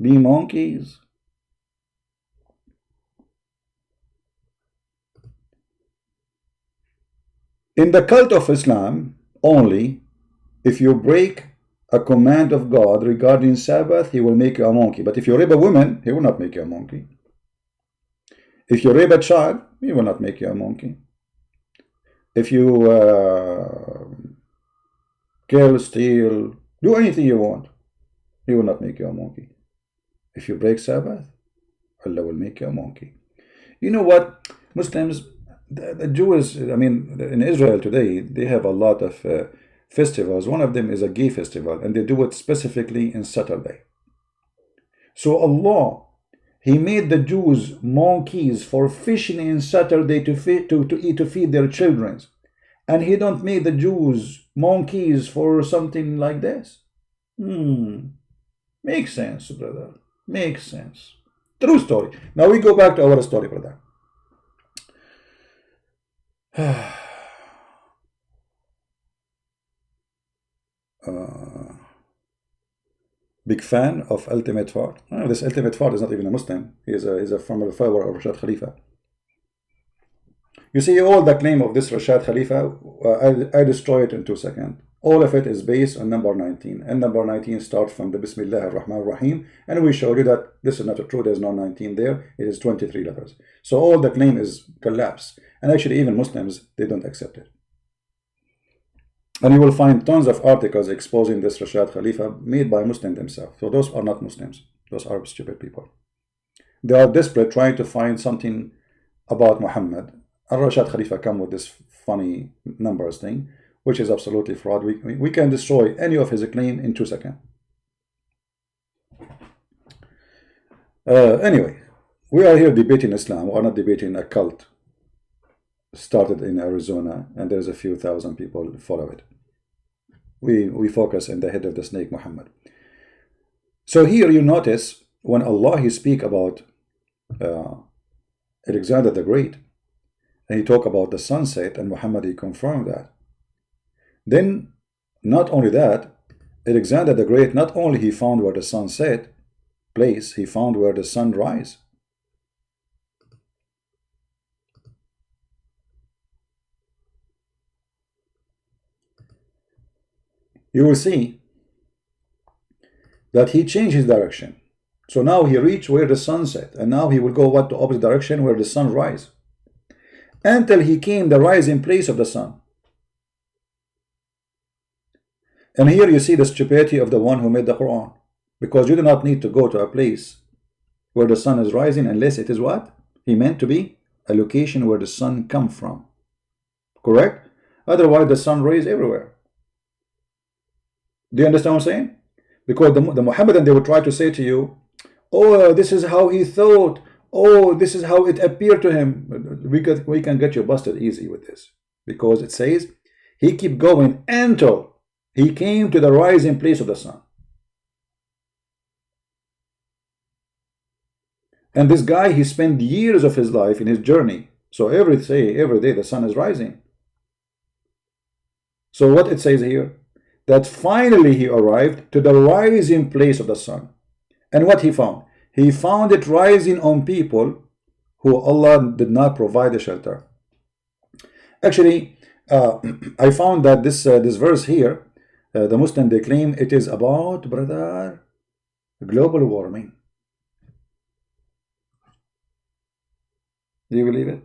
Be monkeys? In the cult of Islam, only if you break a command of God regarding Sabbath, he will make you a monkey. But if you rape a woman, he will not make you a monkey. If you rape a child, he will not make you a monkey. If you kill, steal, do anything you want, he will not make you a monkey. If you break Sabbath, Allah will make you a monkey. You know what? Muslims, the Jews, I mean, in Israel today, they have a lot of festivals. One of them is a gay festival, and they do it specifically in Saturday. So Allah, He made the Jews monkeys for fishing in Saturday to feed their children. And He don't make the Jews monkeys for something like this. Makes sense, brother. Makes sense. True story. Now we go back to our story, brother. Big fan of Ultimate Fard. This Ultimate Fard is not even a Muslim. He's a former follower of Rashad Khalifa. You see, all the claim of this Rashad Khalifa, I destroy it in 2 seconds. All of it is based on number 19. And number 19 starts from the Bismillah ar-Rahman ar-Rahim. And we showed you that this is not true. There's no 19 there. It is 23 letters. So all the claim is collapse. And actually, even Muslims, they don't accept it. And you will find tons of articles exposing this Rashad Khalifa made by Muslims themselves. So those are not Muslims. Those are stupid people. They are desperate trying to find something about Muhammad. And Rashad Khalifa come with this funny numbers thing, which is absolutely fraud. We can destroy any of his claim in 2 seconds. Anyway, we are here debating Islam. We are not debating a cult started in Arizona, and there's a few thousand people follow it. We focus on the head of the snake, Muhammad. So here you notice when Allah He speak about Alexander the Great, and He talk about the sunset, and Muhammad He confirmed that. Then not only that, Alexander the Great, not only he found where the sun set place, he found where the sun rise. You will see that he changed his direction. So now he reached where the sun set, and now he will go what, the opposite direction where the sun rise, until he came the rising place of the sun. And here you see the stupidity of the one who made the Quran, because you do not need to go to a place where the sun is rising unless it is what? He meant to be a location where the sun come from. Correct? Otherwise the sun rays everywhere. Do you understand what I'm saying? Because the Muhammadan, they will try to say to you, oh, this is how he thought. Oh, this is how it appeared to him. We can get you busted easy with this. Because it says, he kept going until he came to the rising place of the sun. And this guy, he spent years of his life in his journey. So every day the sun is rising. So what it says here? That finally he arrived to the rising place of the sun. And what he found? He found it rising on people who Allah did not provide a shelter. Actually, I found that this verse here, the Muslim, they claim it is about, brother, global warming. Do you believe it?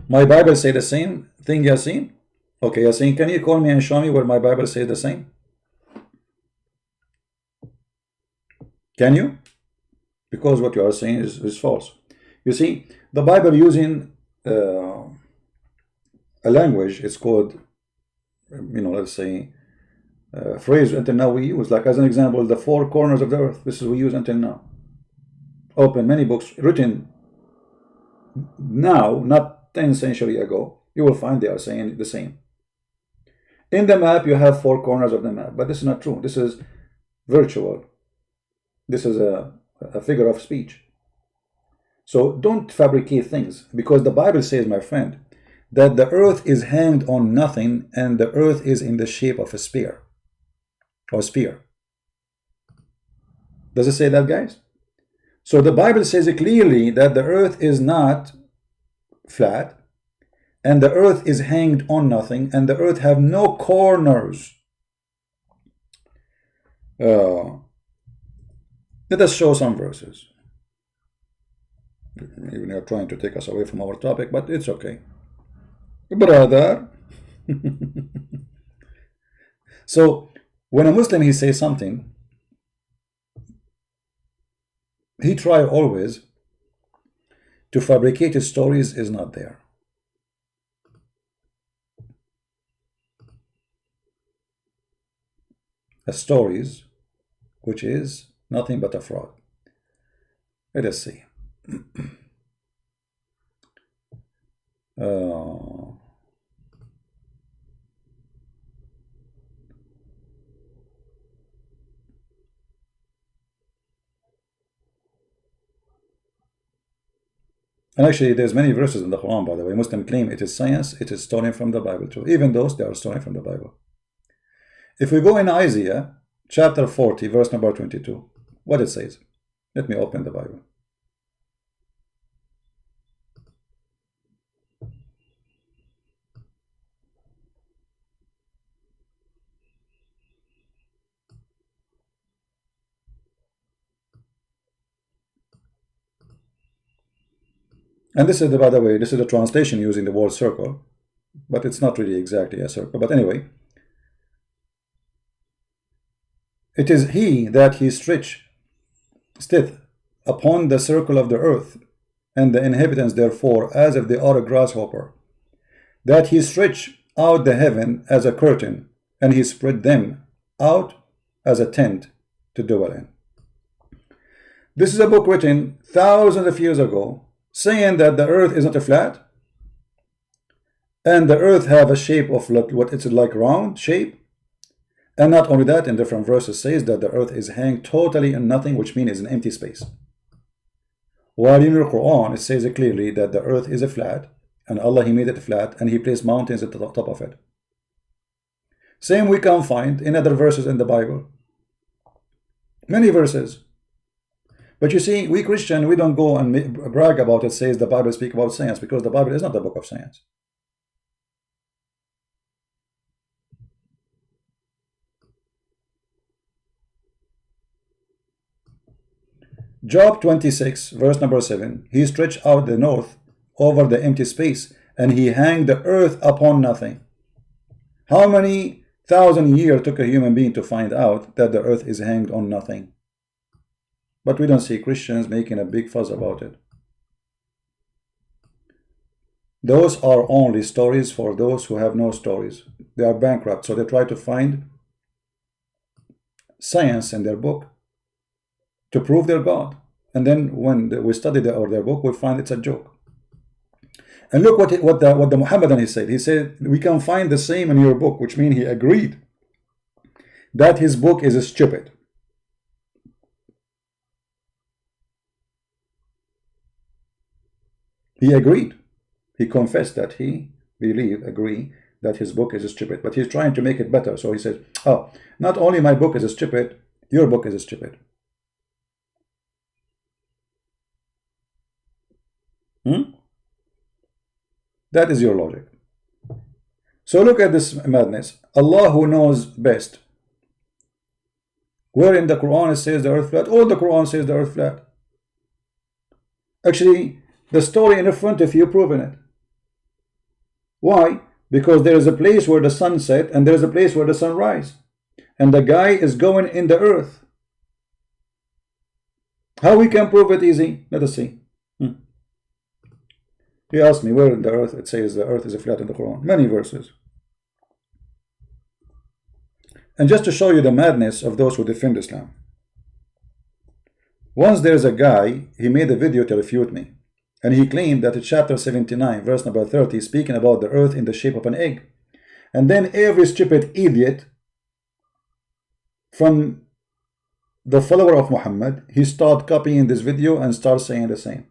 My Bible say the same thing, Yasin? Okay, Yasin, can you call me and show me where my Bible says the same? Can you? Because what you are saying is false. You see, the Bible using a language, it's called, let's say, phrase until now we use, like as an example, the four corners of the earth. This is we use until now. Open many books written now, not 10 centuries ago, you will find they are saying the same. In the map, you have four corners of the map, but this is not true. This is virtual. This is a a figure of speech. So don't fabricate things, because the Bible says, my friend, that the earth is hanged on nothing, and the earth is in the shape of a spear or sphere. Does it say that, guys? So the Bible says clearly that the earth is not flat, and the earth is hanged on nothing, and the earth have no corners. Let us show some verses. Even you're trying to take us away from our topic, but it's okay, brother. So when a Muslim he says something, he try always to fabricate his stories is not there. A stories which is nothing but a fraud. Let us see. And actually, there's many verses in the Quran, by the way. Muslims claim it is science, it is stolen from the Bible too. Even those, they are stolen from the Bible. If we go in Isaiah, chapter 40, verse number 22, what it says. Let me open the Bible. And this is, by the way, this is a translation using the word circle, but it's not really exactly a circle. But anyway, it is he that he stretcheth upon the circle of the earth, and the inhabitants therefore as if they are a grasshopper, that he stretch out the heaven as a curtain, and he spread them out as a tent to dwell in. This is a book written thousands of years ago, saying that the earth is not a flat, and the earth have a shape of what it's like round shape. And not only that, in different verses says that the earth is hanged totally in nothing, which means an empty space. While in the Quran it says clearly that the earth is a flat, and Allah he made it flat, and he placed mountains at the top of it. Same we can find in other verses in the Bible, many verses. But you see, we Christian, we don't go and brag about it, says the Bible speak about science, because the Bible is not a book of science. Job 26, verse number 7, he stretched out the north over the empty space, and he hanged the earth upon nothing. How many thousand years took a human being to find out that the earth is hanged on nothing? But we don't see Christians making a big fuss about it. Those are only stories for those who have no stories. They are bankrupt, so they try to find science in their book to prove their God. And then when we study their book, we find it's a joke. And look what the Muhammadan he said. He said, we can find the same in your book, which means he agreed that his book is stupid. He agreed. He confessed that he agree that his book is stupid. But he's trying to make it better. So he says, oh, not only my book is stupid, your book is stupid. That is your logic. So look at this madness. Allah who knows best. Where in the Quran it says the earth flat? All the Quran says the earth flat. Actually, the story in the front of you proving it. Why? Because there is a place where the sun set and there is a place where the sun rise. And the guy is going in the earth. How we can prove it easy? Let us see. He asked me where in the earth it says the earth is flat in the Quran. Many verses. And just to show you the madness of those who defend Islam. Once there's a guy, he made a video to refute me. And he claimed that in chapter 79, verse number 30, speaking about the earth in the shape of an egg. And then every stupid idiot from the follower of Muhammad, he start copying this video and start saying the same.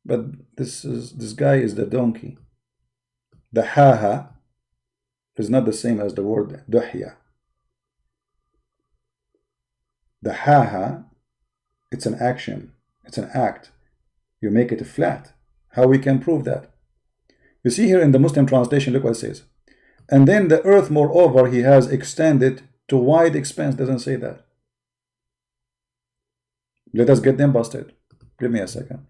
But this guy is the donkey. The ha is not the same as the word duhya. The ha, it's an action, it's an act. You make it flat. How we can prove that? You see here in the Muslim translation, look what it says. And then the earth, moreover, he has extended to wide expanse. Doesn't say that. Let us get them busted. Give me a second.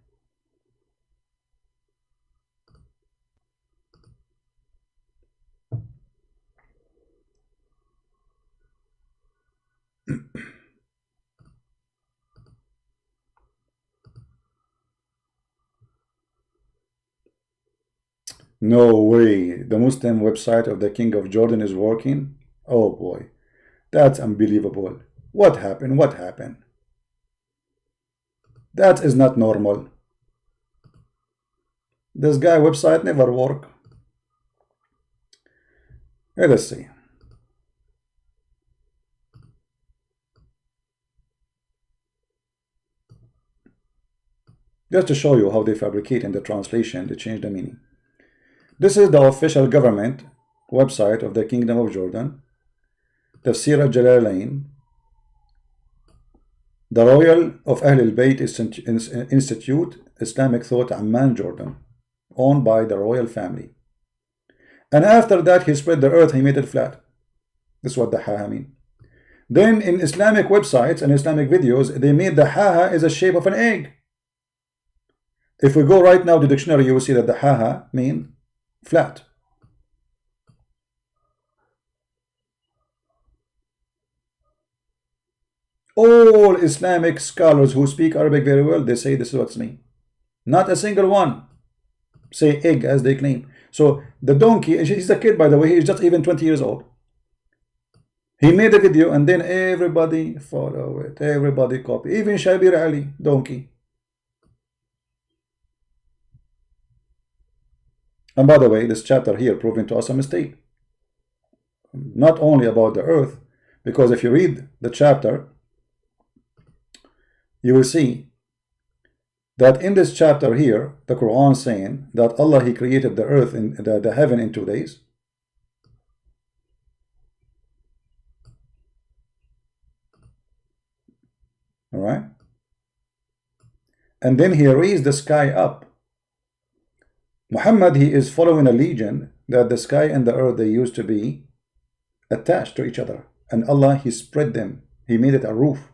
No way. The Muslim website of the King of Jordan is working? Oh boy. That's unbelievable. What happened? What happened? That is not normal. This guy website never work. Let us see. Just to show you how they fabricate in the translation, they change the meaning. This is the official government website of the Kingdom of Jordan. Tafsir al-Jalalain. The Royal of Ahl al-Bayt Institute, Islamic Thought, Amman, Jordan, owned by the royal family. And after that, he spread the earth, he made it flat. This is what the ha mean. Then in Islamic websites and Islamic videos, they made the ha is a shape of an egg. If we go right now to the dictionary, you will see that the ha mean flat. All Islamic scholars who speak Arabic very well, they say this is what's mean. Not a single one say egg as they claim. So the donkey, he's a kid by the way, he's just even 20 years old. He made a video and then everybody follow it, everybody copy, even Shabir Ali, donkey. And by the way, this chapter here proving to us a mistake. Not only about the earth, because if you read the chapter, you will see that in this chapter here, the Quran saying that Allah, he created the earth and the heaven in 2 days. All right. And then he raised the sky up. Muhammad, he is following a legend that the sky and the earth, they used to be attached to each other. And Allah, he spread them. He made it a roof.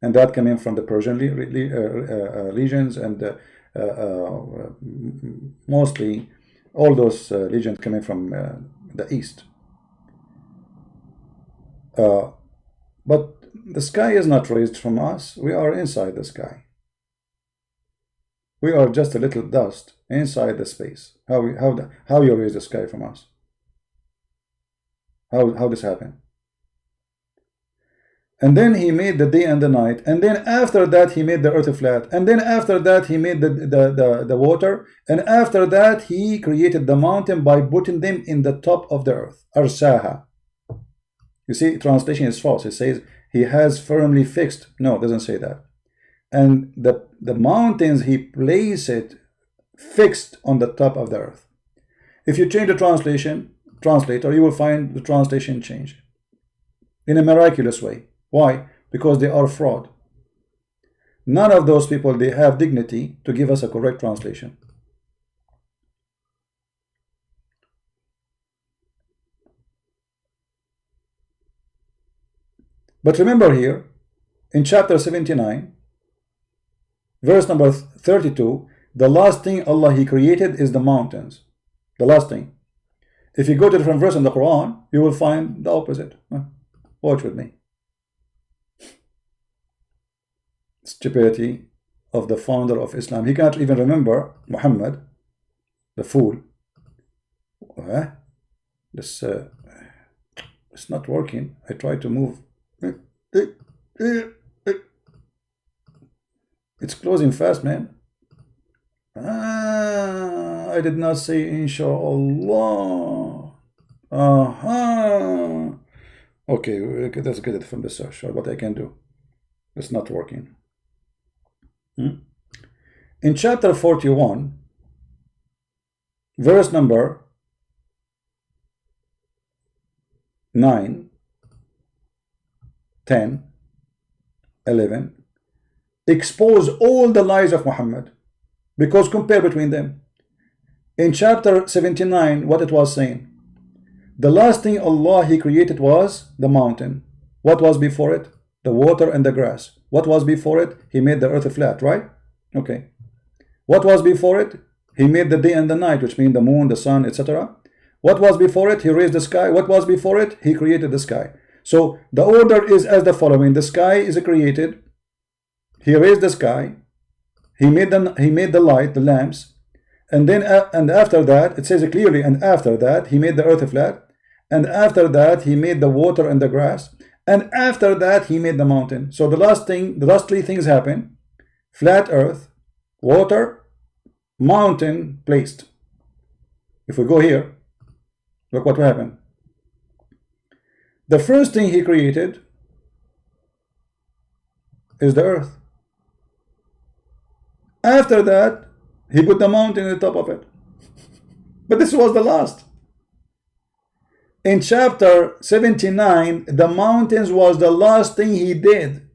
And that came in from the Persian legions and mostly all those legions coming from the east. But the sky is not raised from us. We are inside the sky. We are just a little dust inside the space. How you raise the sky from us? How this happened? And then he made the day and the night, and then after that he made the earth flat, and then after that he made the water, and after that he created the mountain by putting them in the top of the earth. Arsaha. You see, translation is false. It says he has firmly fixed. No, it doesn't say that. And the mountains he placed it fixed on the top of the earth. If you change the translator, you will find the translation change in a miraculous way. Why? Because they are fraud. None of those people, they have dignity to give us a correct translation. But remember here, in chapter 79, verse number 32, the last thing Allah, he created is the mountains. The last thing. If you go to different verse in the Quran, you will find the opposite. Watch with me. Stupidity of the founder of Islam. He can't even remember Muhammad, the fool. This it's not working. I try to move. It's closing fast, man. I did not say inshallah. Okay, let's get it from the search. What I can do. It's not working. In chapter 41, verse number 9, 10, 11, expose all the lies of Muhammad, because compare between them. In chapter 79, what it was saying, the last thing Allah He created was the mountain. What was before it? The water and the grass. What was before it? He made the earth flat, right? Okay. What was before it? He made the day and the night, which mean the moon, the sun, etc. What was before it? He raised the sky. What was before it? He created the sky. So the order is as the following: the sky is created. He raised the sky. He made the light, the lamps, and then and after that, it says clearly, and after that he made the earth flat, and after that he made the water and the grass, and after that he made the mountain. So the last three things happen: flat earth, water, mountain placed. If we go here, look what will happen. The first thing he created is the earth. After that, he put the mountain on the top of it. But this was the last. In chapter 79, the mountains was the last thing he did.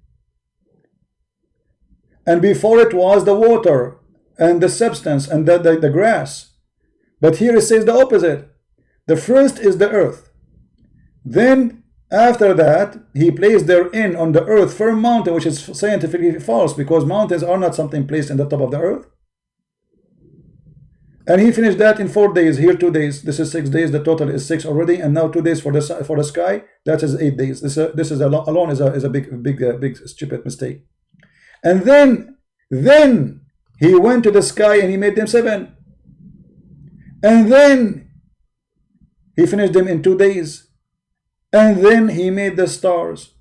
And before it was the water and the substance and the grass. But here it says the opposite. The first is the earth. Then after that, he placed therein on the earth firm mountain, which is scientifically false, because mountains are not something placed in the top of the earth. And he finished that in 4 days. Here 2 days. This is 6 days. The total is 6 already. And now 2 days for the sky. That is 8 days. This is alone is a big stupid mistake. And then he went to the sky and he made them 7. And then he finished them in 2 days. And then he made the stars.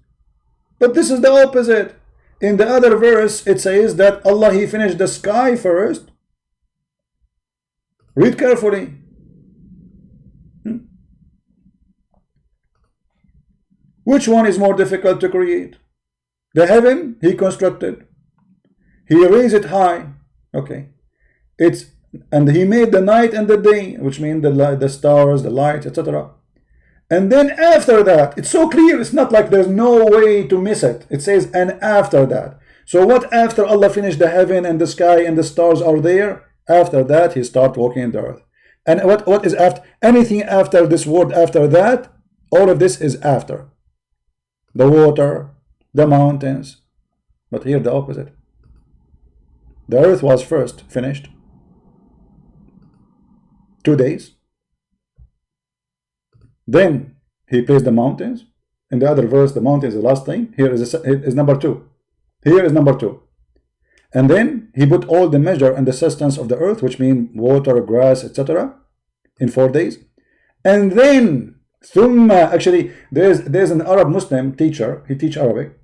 But this is the opposite. In the other verse, it says that Allah, He finished the sky first. Read carefully. Which one is more difficult to create? The heaven, He constructed. He raised it high. Okay. And He made the night and the day, which mean the stars, the light, etc. And then after that, it's so clear, it's not like there's no way to miss it. It says, and after that. So what after Allah finished the heaven and the sky and the stars are there? After that, He start walking in the earth. And what is after? Anything after this word, after that, all of this is after. The water, the mountains. But here the opposite. The earth was first finished. 2 days. Then He placed the mountains. In the other verse, the mountain is the last thing. Here is number 2. Here is number 2. And then He put all the measure and the sustenance of the earth, which mean water, grass, etc., in 4 days. And then thumma, actually, there's an Arab Muslim teacher. He teach Arabic.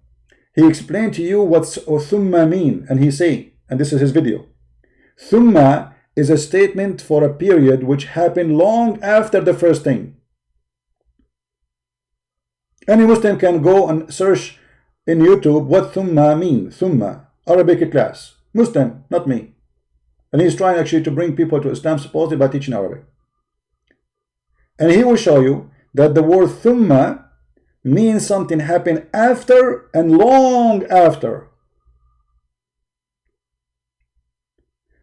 He explained to you what thumma mean, and he say, and this is his video. Thumma is a statement for a period which happened long after the first thing. Any Muslim can go and search in YouTube what thumma mean. Thumma, Arabic class. Muslim, not me. And he's trying actually to bring people to Islam supposedly by teaching Arabic. And he will show you that the word thumma means something happened after and long after.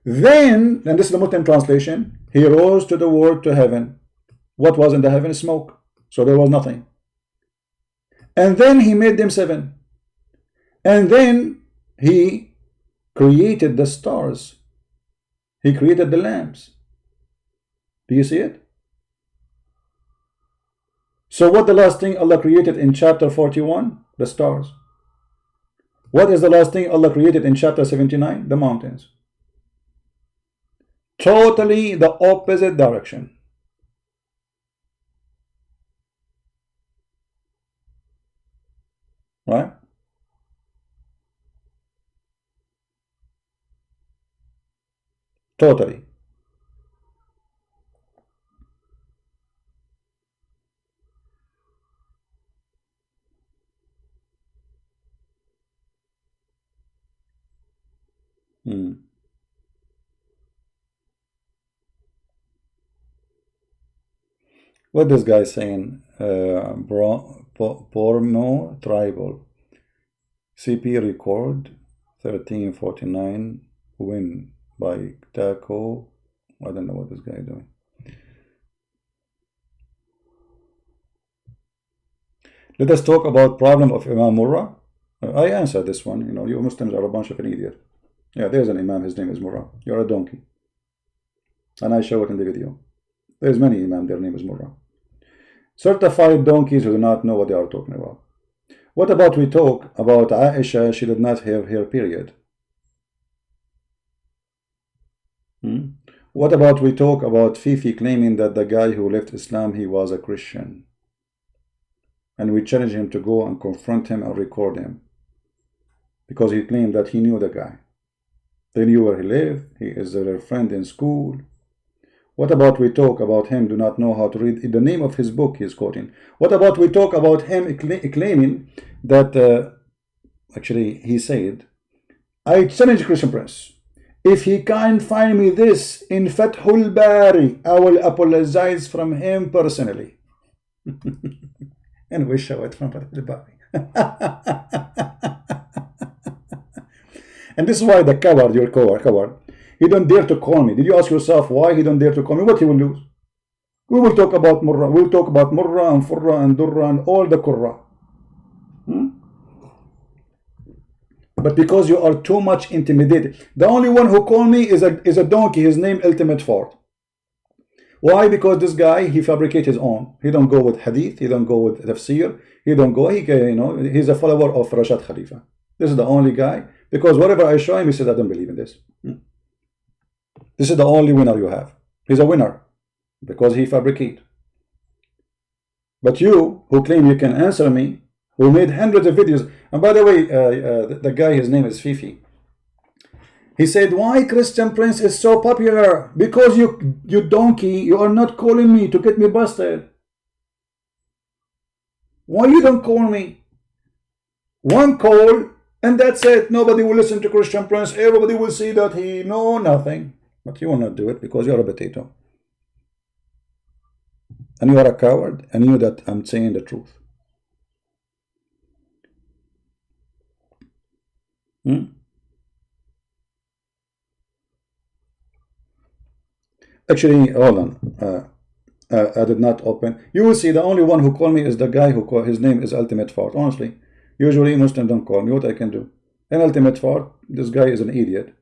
Then, and this is the Muslim translation, He rose to the world to heaven. What was in the heaven? Smoke. So there was nothing. And then He made them 7. And then He created the stars. He created the lamps. Do you see it? So what the last thing Allah created in chapter 41? The stars. What is the last thing Allah created in chapter 79? The mountains. Totally the opposite direction. Right? Totally. Hmm. What this guy saying? Porno tribal. CP record 1349 win by Taco. I don't know what this guy doing. Let us talk about problem of Imam Murrah. I answered this one. You know, you Muslims are a bunch of an idiot. Yeah, there's an Imam. His name is Murrah. You're a donkey. And I show it in the video. There's many Imam. Their name is Murrah. Certified donkeys who do not know what they are talking about. What about we talk about Aisha? She did not have her period. What about we talk about Fifi claiming that the guy who left Islam, he was a Christian? And we challenge him to go and confront him and record him. Because he claimed that he knew the guy. They knew where he lived. He is their friend in school. What about we talk about him do not know how to read the name of his book he is quoting? What about we talk about him claiming that actually he said, I challenge Christian Prince. If he can't find me this in Fathul Bari, I will apologize from him personally. And we show it from Fathul Bari. And this is why the coward, your coward, he don't dare to call me. Did you ask yourself why he don't dare to call me? What he will lose? We will talk about Murrah. We'll talk about Murrah and Furrah and Durrah and all the Qurra. But because you are too much intimidated. The only one who called me is a donkey. His name Ultimate Ford. Why? Because this guy, he fabricates his own. He don't go with hadith. He don't go with tafsir. He don't go. He's a follower of Rashad Khalifa. This is the only guy. Because whatever I show him, he says, I don't believe in this. This is the only winner you have. He's a winner because he fabricates. But you, who claim you can answer me, who made hundreds of videos, and by the way, the guy, his name is Fifi. He said, why Christian Prince is so popular? Because you donkey, you are not calling me to get me busted. Why you don't call me? One call, and that's it. Nobody will listen to Christian Prince. Everybody will see that he know nothing. But you will not do it because you are a potato. And you are a coward, and you know that I'm saying the truth. Actually, hold on. I did not open. You will see the only one who called me is the guy who called. His name is Ultimate Fort. Honestly, usually Muslims don't call me. What I can do? And Ultimate Fort, this guy is an idiot.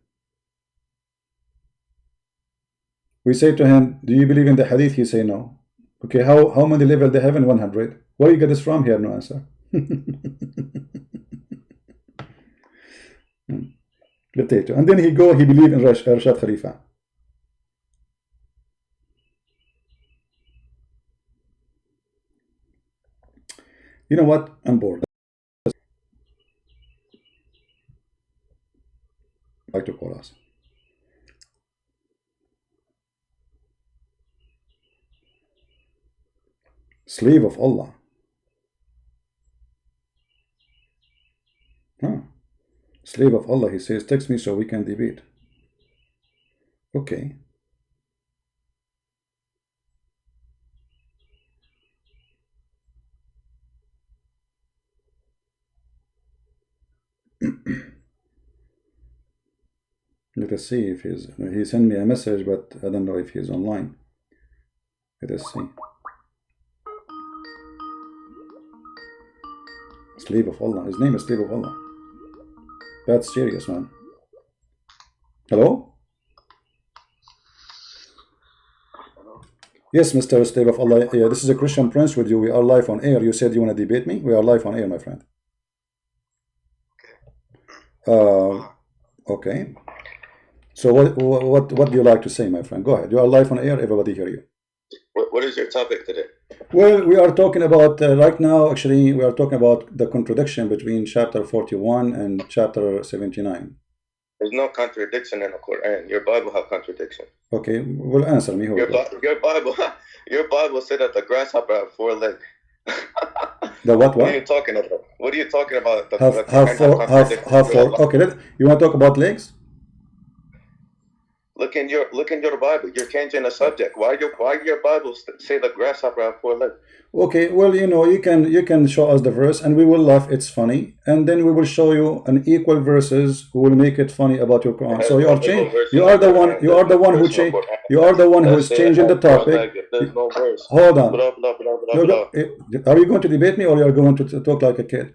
We say to him, do you believe in the hadith? He say no. Okay, how many level they have in 100? Where you get this from? Here, no answer. Potato. And then he believe in Rashad Khalifa. You know what? I'm bored. Like to call us. Slave of Allah. Slave of Allah, he says, text me so we can debate. Okay. Let us see if he sent me a message, but I don't know if he's online. Let us see. Slave of Allah. His name is Slave of Allah. That's serious, man. Hello? Yes, Mr. Slave of Allah. Yeah, this is a Christian Prince with you. We are live on air. You said you want to debate me? We are live on air, my friend. Okay. So what do you like to say, my friend? Go ahead. You are live on air. Everybody hear you. What is your topic today? Well, we are talking about, right now, actually, we are talking about the contradiction between chapter 41 and chapter 79. There's no contradiction in the Quran. Your Bible have contradiction. Okay, well, answer me. Your Bible said that the grasshopper have 4 legs. The what? What are you talking about? What are you talking about? Have 4. Okay, you want to talk about legs? Look in your Bible. You're changing the subject. Why your Bible say the grasshopper have 4 legs? Okay, well, you know, you can show us the verse and we will laugh, it's funny, and then we will show you an equal verses who will make it funny about your Quran. So you are the one who change, you are the one who is changing the topic. There's no verse. Hold on. Blah, blah, blah, blah, blah. Are you going to debate me or you are going to talk like a kid?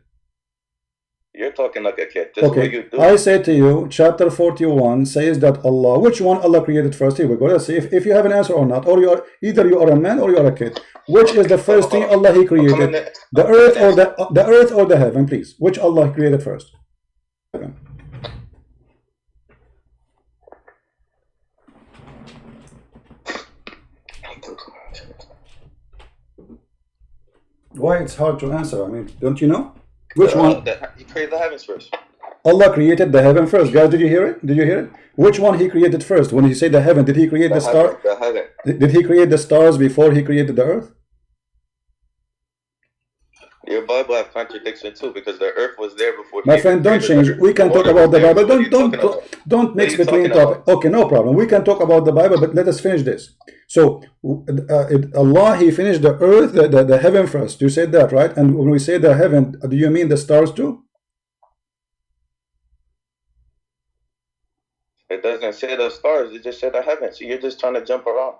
You're talking like a kid. This is what you do. I say to you, chapter 41 says that Allah, which one Allah created first? Here we go. Let's see if you have an answer or not. Or either you are a man or you are a kid. Which is the first thing Allah He created? The earth or the earth or the heaven, please. Which Allah created first? Why it's hard to answer? I mean, don't you know? Which one? He created the heavens first. Allah created the heaven first. Guys, did you hear it? Did you hear it? Which one He created first? When He said the heaven, did He create the star? Did He create the stars before He created the earth? Your Bible have contradiction too, because the earth was there before. My friend, don't change. We can talk about the Bible. Don't mix between topics. Okay, no problem. We can talk about the Bible, but let us finish this. So Allah He finished the earth, the heaven first. You said that, right? And when we say the heaven, do you mean the stars too? It doesn't say the stars. It just said the heavens. So you're just trying to jump around.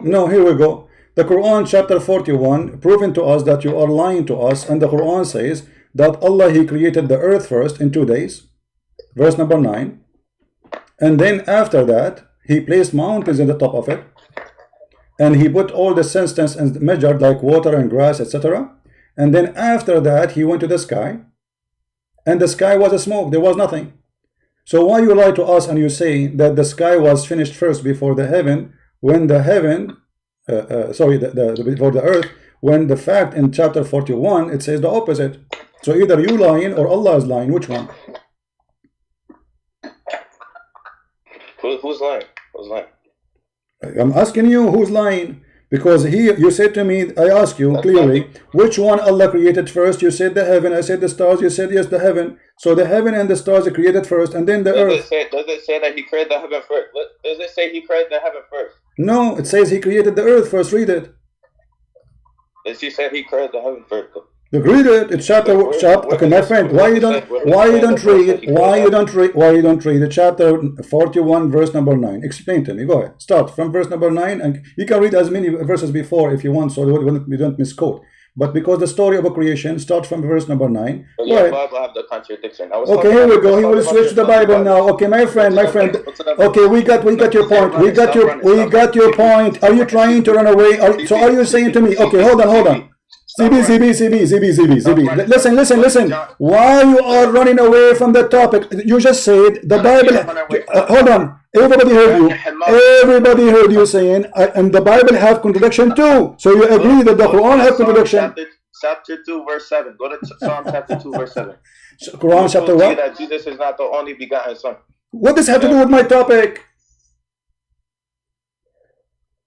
No. Here we go. The Quran chapter 41 proving to us that you are lying to us, and the Quran says that Allah He created the earth first in 2 days, verse number 9, and then after that He placed mountains in the top of it, and He put all the substance and measured like water and grass, etc. And then after that He went to the sky, and the sky was a smoke, there was nothing. So why you lie to us and you say that the sky was finished first before the heaven, when the heaven before the earth, when the fact in chapter 41 it says the opposite? So either you lying or Allah is lying. Which one? Who's lying? Who's lying? I'm asking you who's lying, because you said to me, I asked you clearly, which one Allah created first? You said the heaven, I said the stars, you said yes, the heaven. So the heaven and the stars are created first, and then the earth. Does it say that He created the heaven first? Does it say He created the heaven first? No, it says He created the earth first. Read it. Does He say He created the heaven first? Read it. It's chapter. Okay, my friend, why you don't read the chapter 41 verse number 9? Explain to me. Go ahead. Start from verse number 9, and you can read as many verses before if you want, so we don't misquote. But because the story of a creation, start from verse number 9. Your Bible have the contradiction. Okay, here we go. He will switch to the Bible now. Okay, my friend. Okay, we got your point. We got your point. Are you trying to run away? Are you saying to me? Okay, hold on. ZB. Listen. Why you are running away from the topic? You just said the Bible. Hold on. Everybody heard you saying, and the Bible have contradiction too. So you agree that the Quran have contradiction? Chapter 2, verse 7. Go to Psalm chapter 2, verse 7. Quran chapter what? That Jesus is not the only begotten Son. What does have to do with my topic?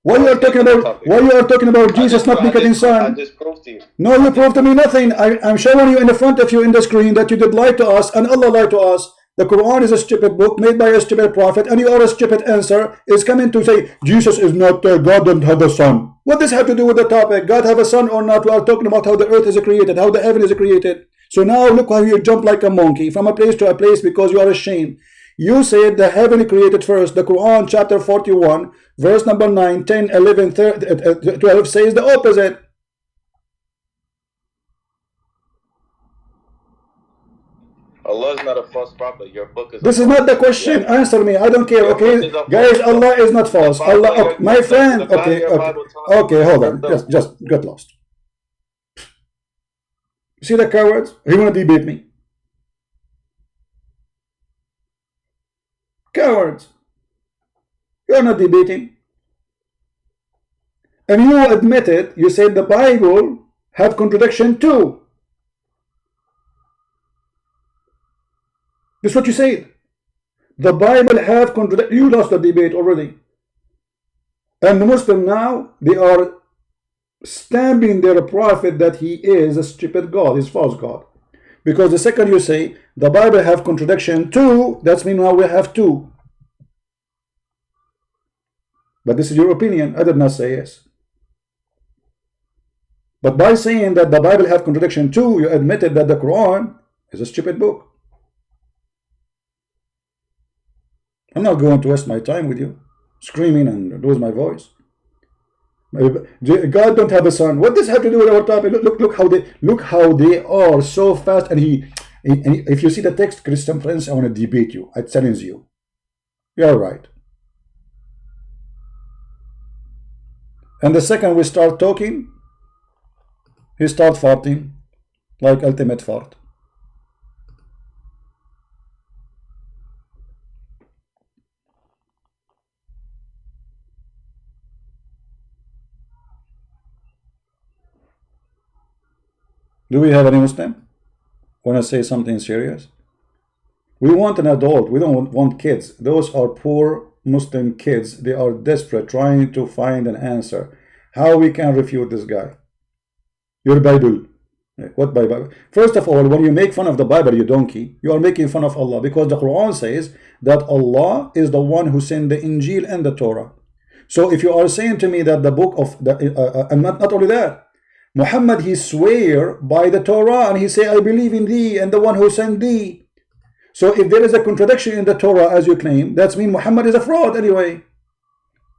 Why you are talking about Jesus not begotten Son? I just proved to you. No, you proved to me nothing. I'm showing you in the front of you in the screen that you did lie to us, and Allah lied to us. The Quran is a stupid book made by a stupid prophet, and you are a stupid answer is coming to say Jesus is not God, don't have a son. What does have to do with the topic? God have a son or not? We are talking about how the earth is created, how the heaven is created. So now look how you jump like a monkey from a place to a place because you are ashamed. You said the heaven created first. The Quran chapter 41 verse number 9, 10, 11, 12 says the opposite. Allah is not a false prophet. Your book is. This is not the question. Yeah. Answer me. I don't care. Okay, guys. Allah is not false. Allah, my friend. Okay. Hold on. Just get lost. See the cowards? He wanna debate me. Cowards. You're not debating. And you admitted. You said the Bible have contradiction too. This is what you said. The Bible have contradiction. You lost the debate already. And the Muslim now, they are stamping their prophet that he is a stupid God, he's false God. Because the second you say, the Bible have contradiction too, that's mean now we have two. But this is your opinion. I did not say yes. But by saying that the Bible have contradiction too, you admitted that the Quran is a stupid book. I'm not going to waste my time with you screaming and lose my voice. God don't have a son. What does have to do with our topic? Look how they are so fast. And if you see the text, Christian friends, I want to debate you. I challenge you. You're right. And the second we start talking, he start farting like ultimate fart. Do we have any Muslim want to say something serious? We want an adult. We don't want kids. Those are poor Muslim kids. They are desperate, trying to find an answer. How we can refute this guy? Your Bible. What Bible? First of all, when you make fun of the Bible, you donkey, you are making fun of Allah, because the Quran says that Allah is the one who sent the Injil and the Torah. So if you are saying to me that the book of the and not only that, Muhammad, he swear by the Torah and he say, I believe in thee and the one who sent thee. So if there is a contradiction in the Torah as you claim, that's mean Muhammad is a fraud anyway.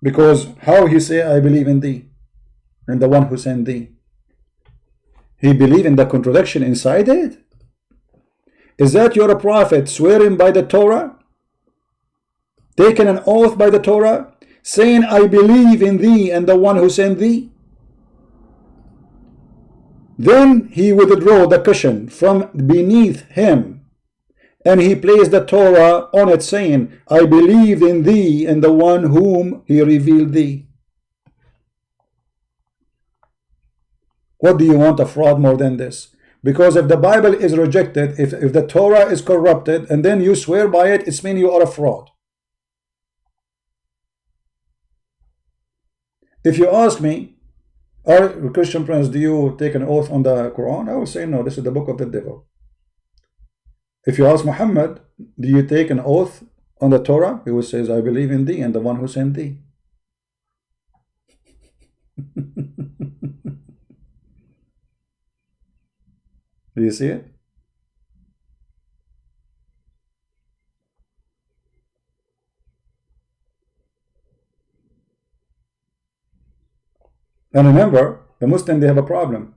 Because how he say, I believe in thee and the one who sent thee? He believe in the contradiction inside it. Is that you're a prophet swearing by the Torah, taking an oath by the Torah, saying, I believe in thee and the one who sent thee? Then he withdraw the cushion from beneath him, and he placed the Torah on it, saying, I believe in thee and the one whom he revealed thee. What do you want a fraud more than this? Because if the Bible is rejected, if the Torah is corrupted, and then you swear by it, it's mean you are a fraud. If you ask me, are Christian friends, do you take an oath on the Quran? I will say no, this is the book of the devil. If you ask Muhammad, do you take an oath on the Torah? He will say, I believe in thee and the one who sent thee. Do you see it? And remember, the Muslim, they have a problem.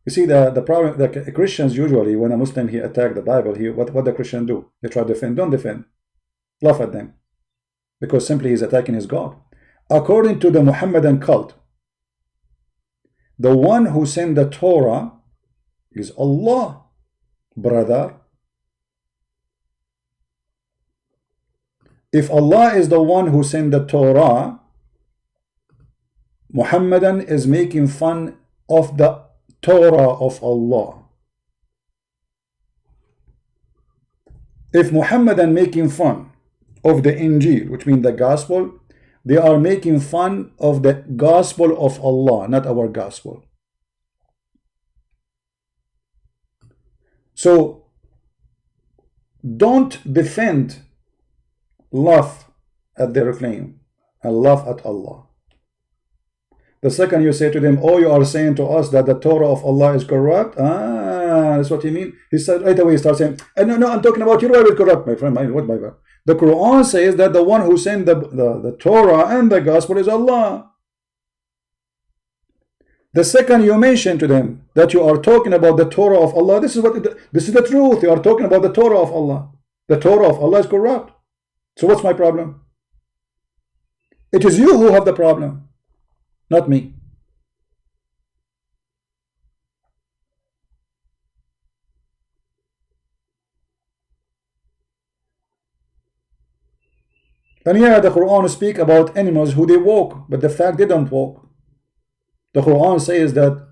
You see, the problem, the Christians usually, when a Muslim he attack the Bible, what the Christian do? They try to defend. Don't defend. Laugh at them. Because simply he's attacking his God. According to the Muhammadan cult, the one who sent the Torah is Allah, brother. If Allah is the one who sent the Torah, Muhammadan is making fun of the Torah of Allah. If Muhammadan making fun of the Injil, which means the gospel, they are making fun of the gospel of Allah, not our gospel. So don't defend, laugh at their claim and laugh at Allah. The second you say to them, oh, you are saying to us that the Torah of Allah is corrupt? Ah, that's what you mean. He said right away, he starts saying, no, I'm talking about your Bible corrupt, my friend. What Bible? The Quran says that the one who sent the Torah and the gospel is Allah. The second you mention to them that you are talking about the Torah of Allah, this is the truth. You are talking about the Torah of Allah. The Torah of Allah is corrupt. So what's my problem? It is you who have the problem, not me. And yeah, the Quran speak about animals who they walk, but the fact they don't walk. The Quran says that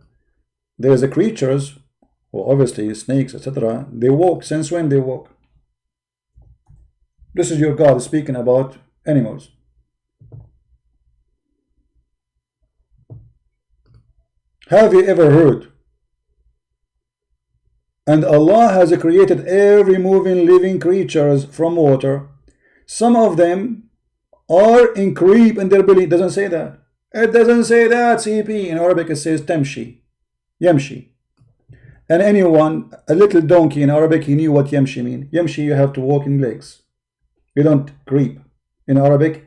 there's a creatures, well, obviously snakes, etc. They walk. Since when they walk? This is your God speaking about animals. Have you ever heard? And Allah has created every moving living creatures from water. Some of them are in creep in their belly. It doesn't say that. It doesn't say that, CP. In Arabic it says tamshi, yamshi. And anyone, a little donkey in Arabic, he knew what yamshi mean. Yamshi, you have to walk in legs. You don't creep. In Arabic,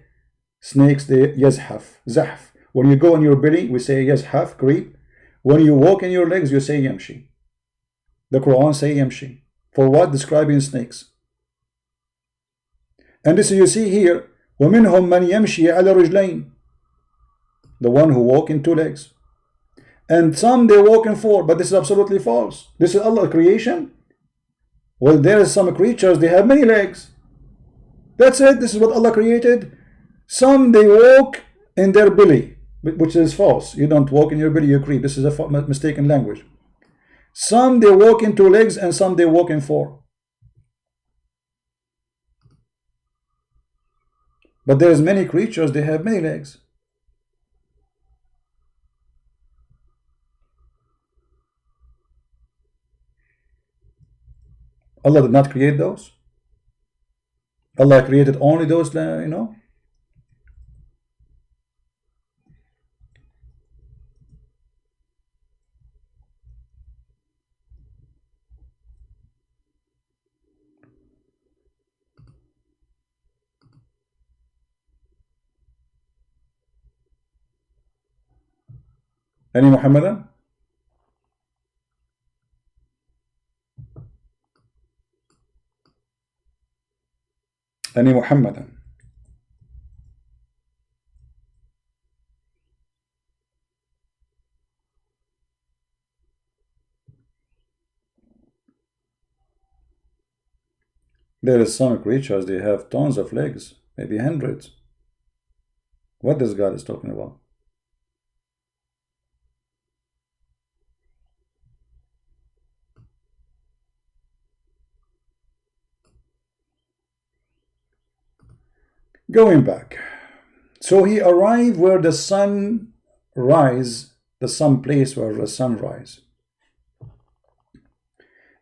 snakes, they yazhaf, zahf. When you go on your belly, we say yazhaf, creep. When you walk in your legs, you say yamshi. The Quran say yamshi. For what? Describing snakes. And this you see here, وَمِنْهُمْ مَنْ يَمْشِي عَلَى رِجْلَيْنِ, the one who walk in two legs. And some they walk in four, but this is absolutely false. This is Allah's creation. Well, there are some creatures, they have many legs. That's it. This is what Allah created. Some they walk in their belly, which is false. You don't walk in your belly, you creep. This is a mistaken language. Some they walk in two legs and some they walk in four. But there's many creatures, they have many legs. Allah did not create those. Allah created only those, you know. Any Muhammadan? Any Muhammadan? There is some creatures, they have tons of legs, maybe hundreds. What this God is talking about? Going back, so he arrived where the sun rise, the sun place where the sun rise.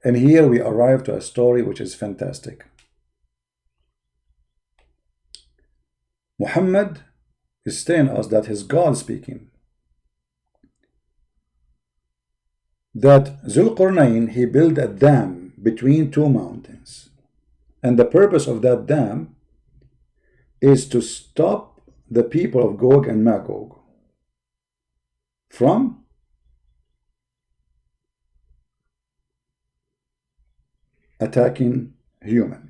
And here we arrive to a story which is fantastic. Muhammad is telling us that his God speaking. That Zulqarnain, he built a dam between two mountains. And the purpose of that dam is to stop the people of Gog and Magog from attacking human.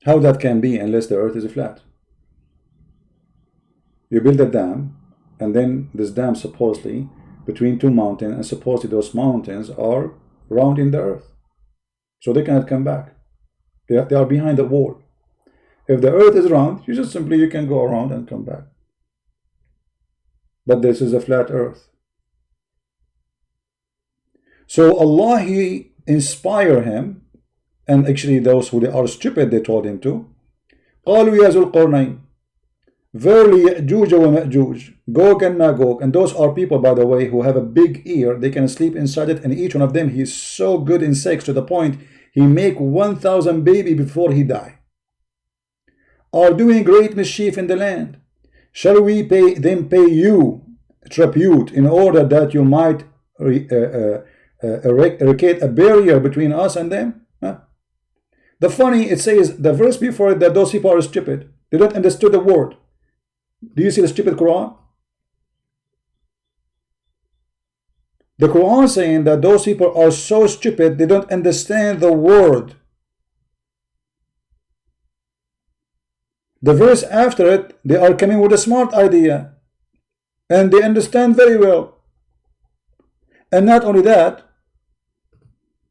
How that can be unless the earth is flat? You build a dam, and then this dam supposedly between two mountains, and supposedly those mountains are round in the earth, so they cannot come back. They are behind the wall. If the earth is round, you just simply you can go around and come back. But this is a flat earth. So Allah, he inspired him. And actually those who are stupid, they told him to. قالوا يا ذو القرنين, verily يأجوج ومأجوج, Gog and Magog, and those are people, by the way, who have a big ear. They can sleep inside it, and each one of them, he is so good in sex to the point he make 1,000 baby before he die. Are doing great mischief in the land. Shall we pay you tribute in order that you might eradicate a barrier between us and them? Huh? The funny, it says, the verse before it, that those people are stupid. They don't understand the word. Do you see the stupid Quran? The Quran saying that those people are so stupid, they don't understand the word. The verse after it, they are coming with a smart idea. And they understand very well. And not only that,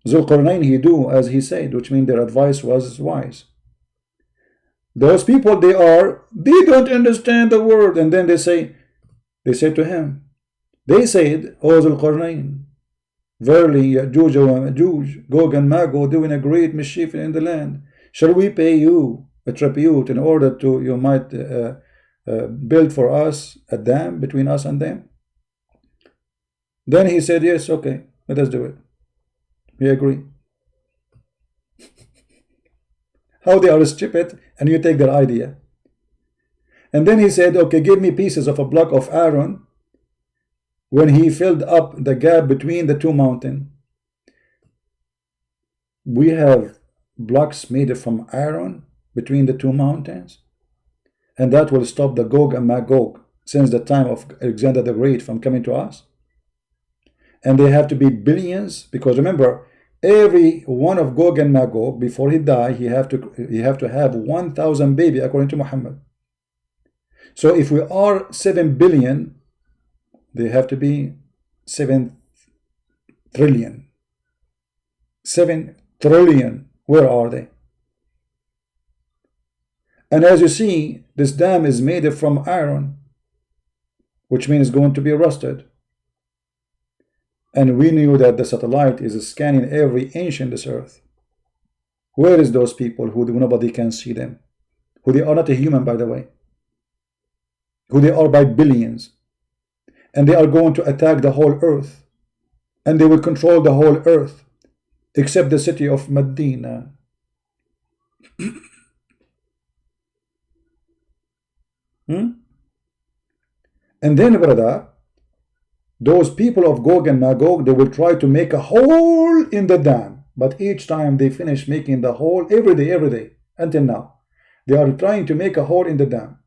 Zulqarnain, he do as he said, which means their advice was wise. Those people, they don't understand the word. And then they say to him, they said, O Zulqarnain, Verily, Ya'juj and Ma'juj, Gog and Magog, doing a great mischief in the land. Shall we pay you a tribute in order to you might build for us a dam between us and them? Then he said, yes, okay, let us do it. We agree. How they are stupid, and you take their idea. And then he said, okay, give me pieces of a block of Aaron when he filled up the gap between the two mountains. We have blocks made from Aaron between the two mountains, and that will stop the Gog and Magog since the time of Alexander the Great from coming to us. And they have to be billions, because remember, every one of Gog and Magog, before he die, he have to have 1,000 baby according to Muhammad. So if we are 7 billion, they have to be 7 trillion. 7 trillion. Where are they? And as you see, this dam is made from iron, which means it's going to be rusted. And we knew that the satellite is scanning every inch in this earth. Where is those people who nobody can see them? Who they are not a human, by the way. Who they are by billions. And they are going to attack the whole earth. And they will control the whole earth. Except the city of Medina. And then, brother, those people of Gog and Magog, they will try to make a hole in the dam. But each time they finish making the hole, every day, until now, they are trying to make a hole in the dam.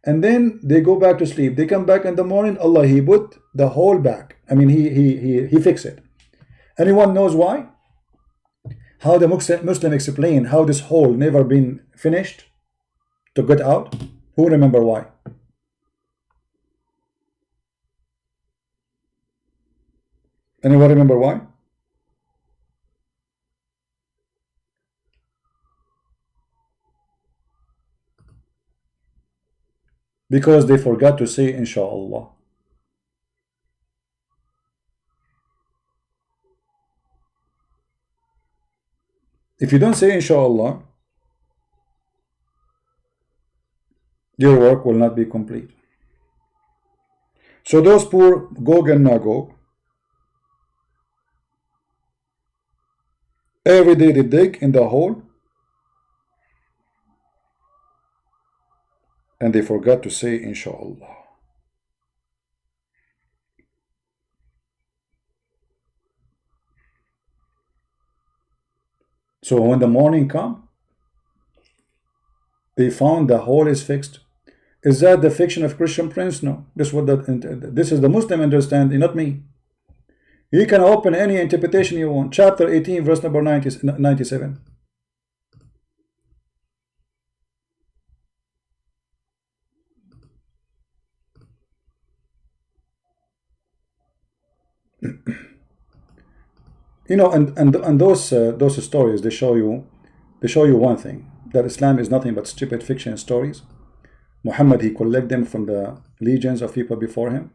And then they go back to sleep. They come back in the morning, Allah, He put the hole back. I mean, He fixed it. Anyone knows why? How the Muslim explain how this hole never been finished to get out? Who remember why? Anyone remember why? Because they forgot to say Inshallah. If you don't say Inshallah, your work will not be complete. So those poor Gog and Magog, every day they dig in the hole, and they forgot to say Inshallah. So when the morning come, they found the hole is fixed. Is that the fiction of Christian Prince? No. This is the Muslim understanding, not me. You can open any interpretation you want. Chapter 18, verse number 97. You know, and those stories, they show you one thing, that Islam is nothing but stupid fiction stories. Muhammad, he collect them from the legions of people before him.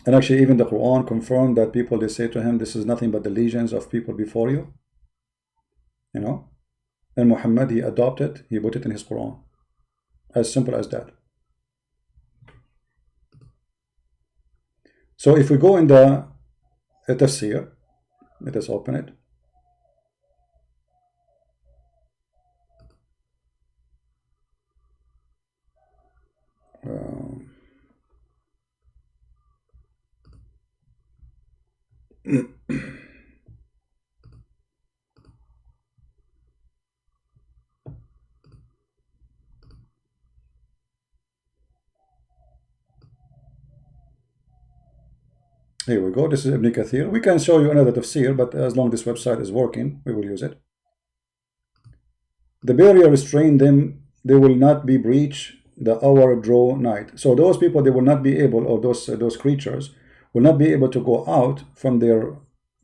And actually even the Quran confirmed that people, they say to him, this is nothing but the legions of people before you. You know? And Muhammad, he adopted, he put it in his Quran. As simple as that. So if we go in the tafsir, let us open it. Here we go. This is Ibn Kathir. We can show you another tafsir, but as long as this website is working, we will use it. The barrier restrained them, they will not be breached, the hour draw night. So those people, they will not be able, or those creatures will not be able to go out from their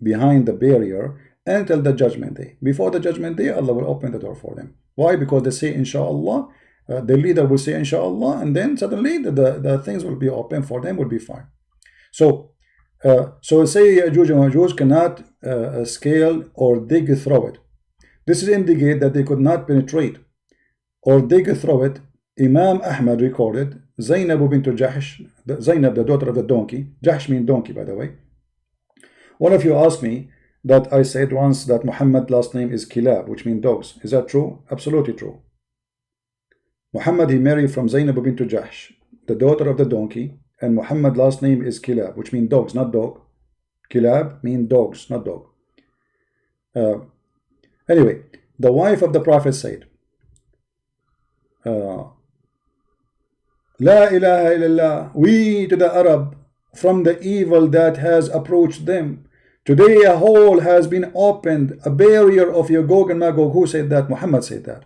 behind the barrier until the judgment day. Before the judgment day, Allah will open the door for them. Why? Because they say Inshallah, the leader will say Inshallah, and then suddenly the things will be open for them, will be fine. So So say Ya'juj and Ma'juj cannot scale or dig through it. This is indicate that they could not penetrate or dig through it. Imam Ahmad recorded Zainab bint Jahsh, Zainab, the daughter of the donkey. Jahsh means donkey, by the way. One of you asked me that I said once that Muhammad last name is Kilab, which means dogs. Is that true? Absolutely true. Muhammad, he married from Zainab bint Jahsh, the daughter of the donkey, and Muhammad last name is Kilab, which means dogs, not dog. Kilab means dogs, not dog. Anyway, the wife of the Prophet said, La ilaha illallah, we to the Arab from the evil that has approached them. Today a hole has been opened, a barrier of Gog and Magog. Who said that? Muhammad said that.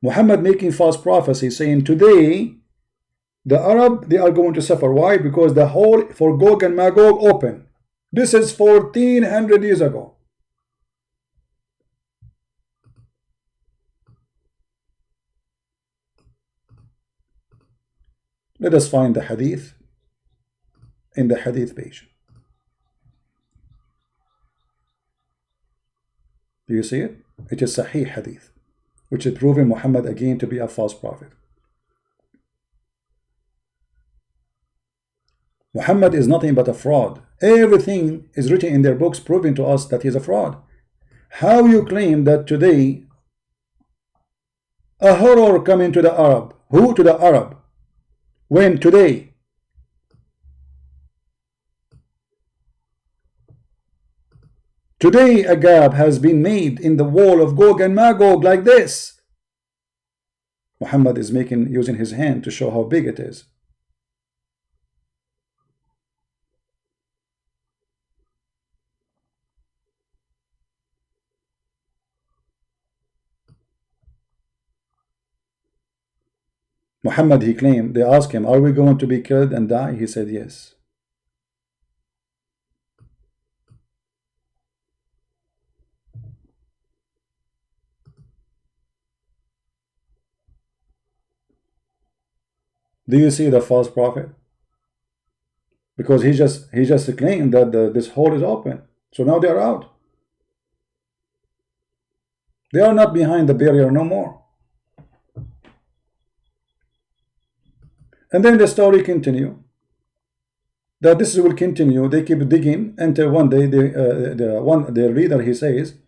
Muhammad making false prophecy, saying today the Arab, they are going to suffer. Why? Because the hole for Gog and Magog open. This is 1400 years ago. Let us find the hadith in the hadith page. Do you see it? It is Sahih hadith, which is proving Muhammad again to be a false prophet. Muhammad is nothing but a fraud. Everything is written in their books proving to us that he is a fraud. How you claim that today a horror coming to the Arab? Who to the Arab? When today? Today a gap has been made in the wall of Gog and Magog like this. Muhammad is using his hand to show how big it is. Muhammad, he claimed, they asked him, are we going to be killed and die? He said yes. Do you see the false prophet? Because he just claimed that this hole is open. So now they are out. They are not behind the barrier no more. And then the story continue. That this will continue. They keep digging until one day the reader, he says,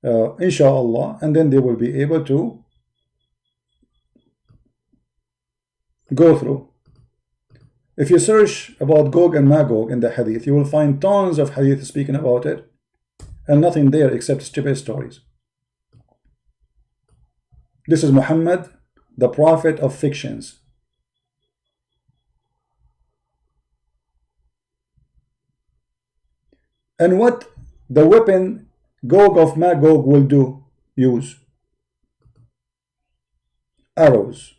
Inshallah, and then they will be able to go through. If you search about Gog and Magog in the hadith, you will find tons of hadith speaking about it, and nothing there except stupid stories. This is Muhammad, the prophet of fictions. And what the weapon Gog of Magog will use? Arrows.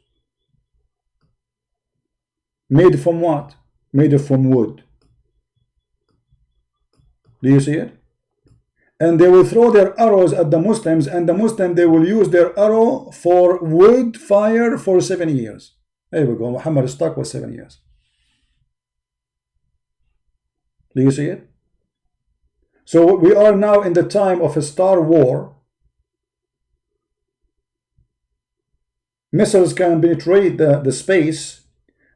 Made from what? Made from wood. Do you see it? And they will throw their arrows at the Muslims, and the Muslims, they will use their arrow for wood fire for 7 years. There we go. Muhammad is stuck with 7 years. Do you see it? So we are now in the time of a star war. Missiles can penetrate the space,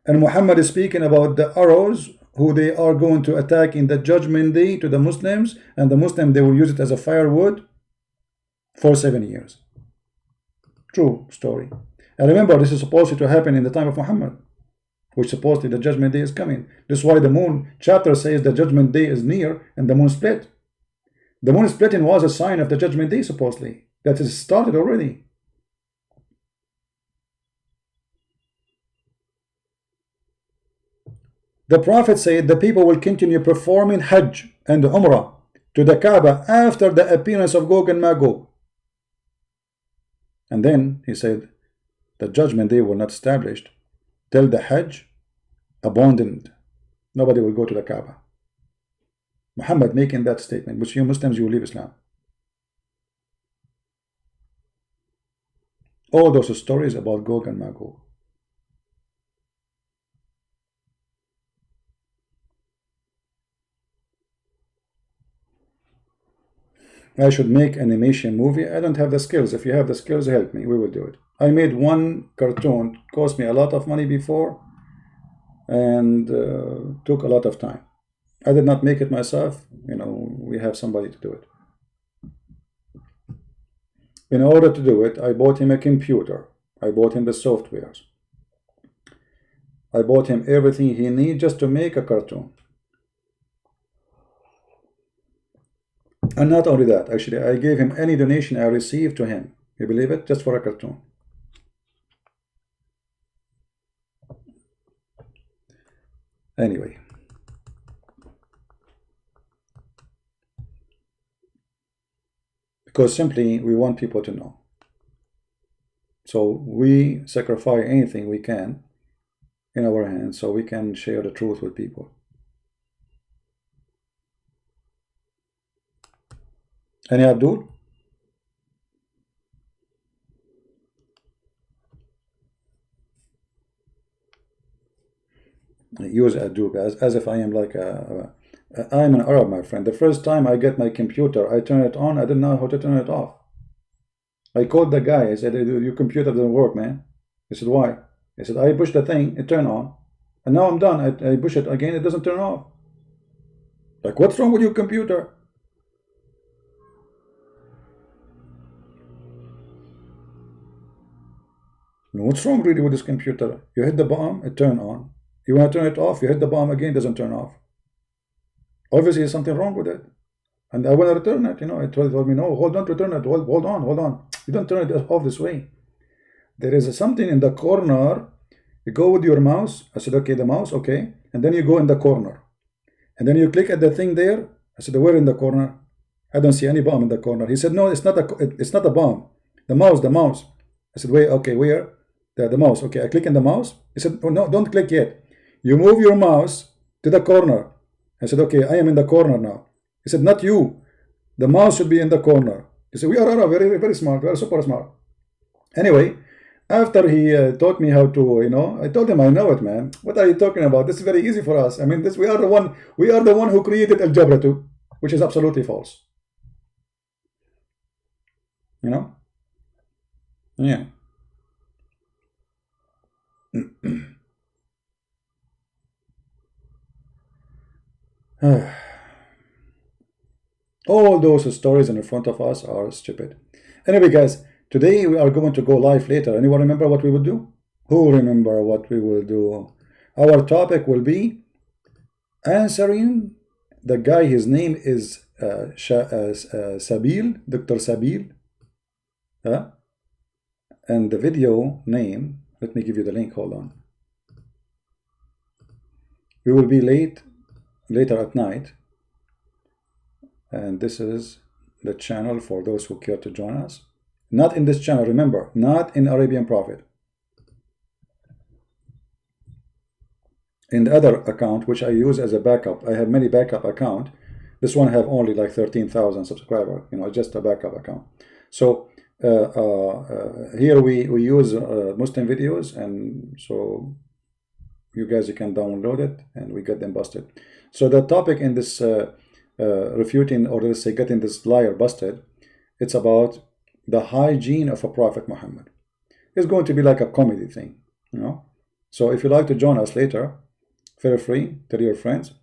and Muhammad is speaking about the arrows who they are going to attack in the judgment day to the Muslims, and the Muslims, they will use it as a firewood for 7 years. True story. And remember, this is supposed to happen in the time of Muhammad, which supposedly the judgment day is coming. This is why the moon chapter says the judgment day is near and the moon split. The moon splitting was a sign of the judgment day, supposedly. That is started already. The Prophet said the people will continue performing Hajj and Umrah to the Kaaba after the appearance of Gog and Magog. And then he said the judgment day will not established till the Hajj abandoned. Nobody will go to the Kaaba. Muhammad making that statement, which you Muslims, you will leave Islam. All those stories about Gog and Magog. I should make animation movie. I don't have the skills. If you have the skills, help me. We will do it. I made one cartoon. Cost me a lot of money before, and took a lot of time. I did not make it myself. You know, we have somebody to do it. In order to do it, I bought him a computer. I bought him the softwares. I bought him everything he needs just to make a cartoon. And not only that, actually, I gave him any donation I received to him. You believe it? Just for a cartoon. Anyway. Because simply we want people to know. So we sacrifice anything we can in our hands so we can share the truth with people. Any Abdul? Use Abdul as if I am like I'm an Arab, my friend. The first time I get my computer, I turn it on. I didn't know how to turn it off. I called the guy. I said, your computer doesn't work, man. He said, why? I said, I pushed the thing, it turned on. And now I'm done. I push it again, it doesn't turn off. Like, what's wrong with your computer? What's wrong really with this computer? You hit the button, it turned on. You want to turn it off, you hit the button again, it doesn't turn off. Obviously, there's something wrong with it. And I want to return it, you know. It told me, no, hold on, return it. Hold on. You don't turn it off this way. There is something in the corner. You go with your mouse. I said, okay, the mouse, okay. And then you go in the corner. And then you click at the thing there. I said, where in the corner? I don't see any bomb in the corner. He said, no, it's not a bomb. The mouse. I said, wait, okay, where? The mouse. Okay, I click in the mouse. He said, oh, no, don't click yet. You move your mouse to the corner. I said, okay, I am in the corner now. He said, not you. The mouse should be in the corner. He said, we are very, very smart. We are super smart. Anyway, after he taught me how to, you know, I told him, I know it, man. What are you talking about? This is very easy for us. I mean, we are the one who created algebra too, which is absolutely false. You know? Yeah. All those stories in front of us are stupid. Anyway, guys, today we are going to go live later. Anyone remember what we will do? Who remember what we will do? Our topic will be answering the guy. His name is Sabil, Dr. Sabil. And the video name, let me give you the link, hold on. We will be later at night. And this is the channel for those who care to join us. Not in this channel, remember, not in Arabian Prophet. In the other account, which I use as a backup, I have many backup account. This one have only like 13,000 subscribers, you know, just a backup account. So here we use Muslim videos, and so you guys, you can download it and we get them busted. So the topic in this refuting, or let's say getting this liar busted, it's about the hygiene of a Prophet Muhammad. It's going to be like a comedy thing, you know. So if you like to join us later, feel free, tell your friends.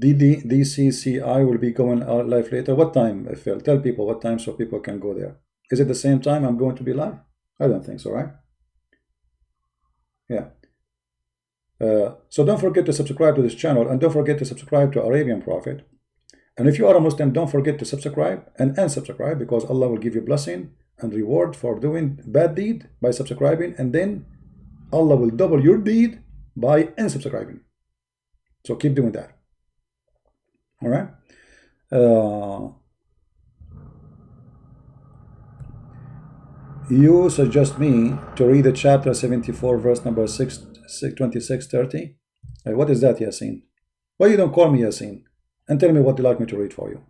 DCCI will be going live later. What time, Phil? Tell people what time so people can go there. Is it the same time I'm going to be live? I don't think so, right? Yeah. So don't forget to subscribe to this channel, and don't forget to subscribe to Arabian Prophet. And if you are a Muslim, don't forget to subscribe and unsubscribe, because Allah will give you blessing and reward for doing bad deed by subscribing, and then Allah will double your deed by unsubscribing. So keep doing that. All right. You suggest me to read the chapter 74, verse number 26-30. What is that, Yasin? Why you don't call me Yasin and tell me what you like me to read for you?